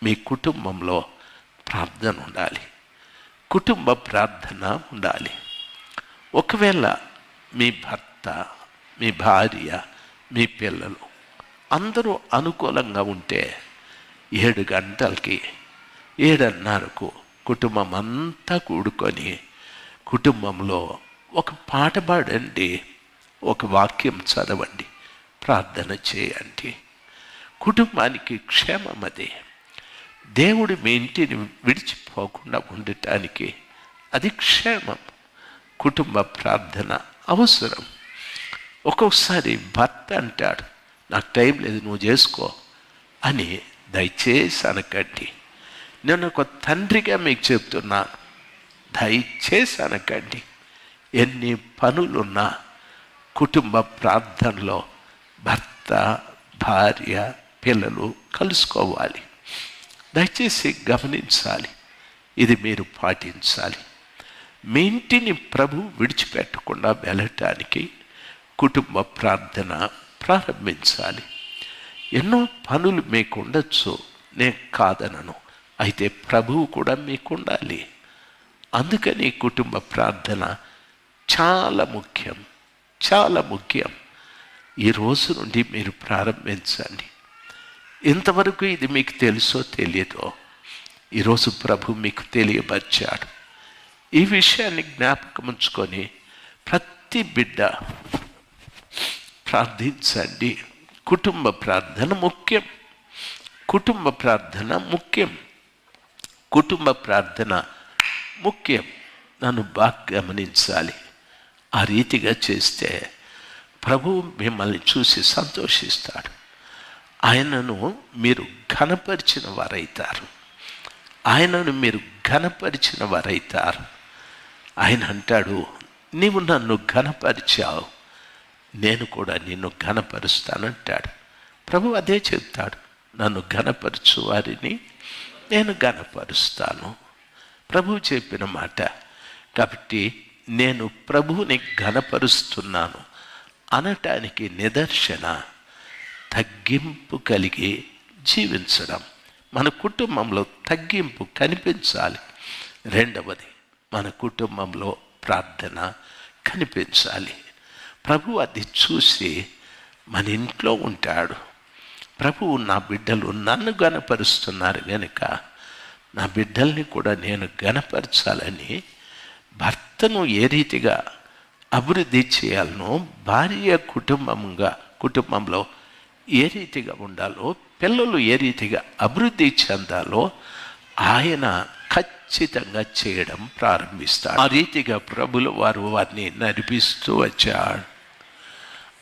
మీ కుటుంబంలో ప్రార్థన ఉండాలి. కుటుంబ ప్రార్థన ఉండాలి. ఒకవేళ మీ భర్త, మీ భార్య, మీ పిల్లలు అందరూ అనుకూలంగా ఉంటే 7 గంటలకి 7:30కు కుటుంబం అంతా కూడుకొని కుటుంబంలో ఒక పాట పాడండి, ఒక వాక్యం చదవండి, ప్రార్థన చేయండి. కుటుంబానికి క్షేమం అది. దేవుడు మీ ఇంటిని విడిచిపోకుండా ఉండటానికి అది క్షేమం. కుటుంబ ప్రార్థన అవసరం. ఒక్కొక్కసారి భర్త అంటాడు, నాకు టైం లేదు, నువ్వు చేసుకో అని. దయచేసి అనకండి. నేను ఒక తండ్రిగా మీకు చెప్తున్నాను, దయచేసి అనకండి. ఎన్ని పనులున్నా కుటుంబ ప్రార్థనలో భర్త, భార్య, పిల్లలు కలుసుకోవాలి. దయచేసి గమనించాలి, ఇది మీరు పాటించాలి. మీ ఇంటిని ప్రభు విడిచిపెట్టకుండా వెళ్ళటానికి కుటుంబ ప్రార్థన ప్రారంభించాలి. ఎన్నో పనులు మీకు ఉండొచ్చు, నేను కాదనను, అయితే ప్రభువు కూడా మీకు ఉండాలి. అందుకని కుటుంబ ప్రార్థన చాలా ముఖ్యం, చాలా ముఖ్యం. ఈ రోజు నుండి మీరు ప్రారంభించండి. ఇంతవరకు ఇది మీకు తెలుసో తెలియదో, ఈరోజు ప్రభు మీకు తెలియపరిచాడు. ఈ విషయాన్ని జ్ఞాపకం ఉంచుకొని ప్రతి బిడ్డ ప్రార్థించండి. కుటుంబ ప్రార్థన ముఖ్యం, కుటుంబ ప్రార్థన ముఖ్యం, కుటుంబ ప్రార్థన ముఖ్యం. నన్ను బాగా గమనించాలి. ఆ రీతిగా చేస్తే ప్రభు మిమ్మల్ని చూసి సంతోషిస్తాడు. ఆయనను మీరు ఘనపరిచిన వారైతారు. ఆయనను మీరు ఘనపరిచిన వారైతారు. ఆయన అంటాడు, నీవు నన్ను ఘనపరిచావు, నేను కూడా నిన్ను ఘనపరుస్తానంటాడు. ప్రభు అదే చెప్తాడు, నన్ను ఘనపరచు వారిని నేను ఘనపరుస్తాను. ప్రభు చెప్పిన మాట. కాబట్టి నేను ప్రభువుని ఘనపరుస్తున్నాను అనటానికి నిదర్శన తగ్గింపు కలిగి జీవించడం. మన కుటుంబంలో తగ్గింపు కనిపించాలి. రెండవది, మన కుటుంబంలో ప్రార్థన కనిపించాలి. ప్రభు అది చూసి మన ఇంట్లో ఉంటాడు. ప్రభువు నా బిడ్డలు నన్ను ఘనపరుస్తున్నారు కనుక నా బిడ్డల్ని కూడా నేను ఘనపరచాలని భర్తను ఏ రీతిగా అభివృద్ధి చేయాలనో, భార్య కుటుంబంలో ఏ రీతిగా ఉండాలో, పిల్లలు ఏ రీతిగా అభివృద్ధి చెందాలో ఆయన ఖచ్చితంగా చేయడం ప్రారంభిస్తాడు. ఆ రీతిగా ప్రభులు వారిని నడిపిస్తూ వచ్చాడు.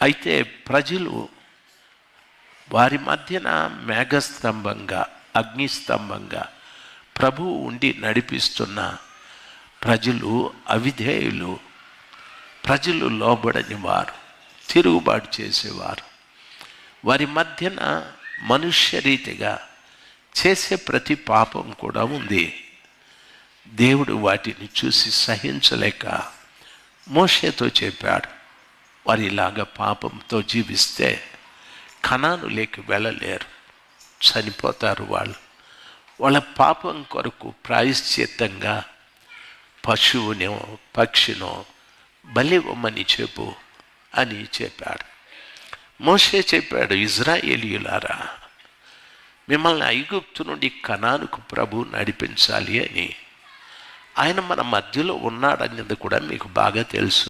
అయితే ప్రజలు వారి మధ్యన మేఘస్తంభంగా, అగ్నిస్తంభంగా ప్రభువు ఉండి నడిపిస్తున్న ప్రజలు అవిధేయులు, ప్రజలు లోబడని వారు, తిరుగుబాటు చేసేవారు. వారి మధ్యన మనుష్య రీతిగా చేసే ప్రతి పాపం కూడా ఉంది. దేవుడు వాటిని చూసి సహించలేక మోషేతో చెప్పాడు, వారిలాగా పాపంతో జీవిస్తే కనానులోకి వెళ్ళలేరు, చనిపోతారు వాళ్ళు. వాళ్ళ పాపం కొరకు ప్రాయశ్చిత్తంగా పశువునో, పక్షినో, బలివ్వమని చెప్పు అని చెప్పాడు. మోషే చెప్పాడు, ఇజ్రాయేలీయులారా, మిమ్మల్ని ఐగుప్తు నుండి కనానుకు ప్రభు నడిపించాలి అని. ఆయన మన మధ్యలో ఉన్నాడనేది కూడా మీకు బాగా తెలుసు.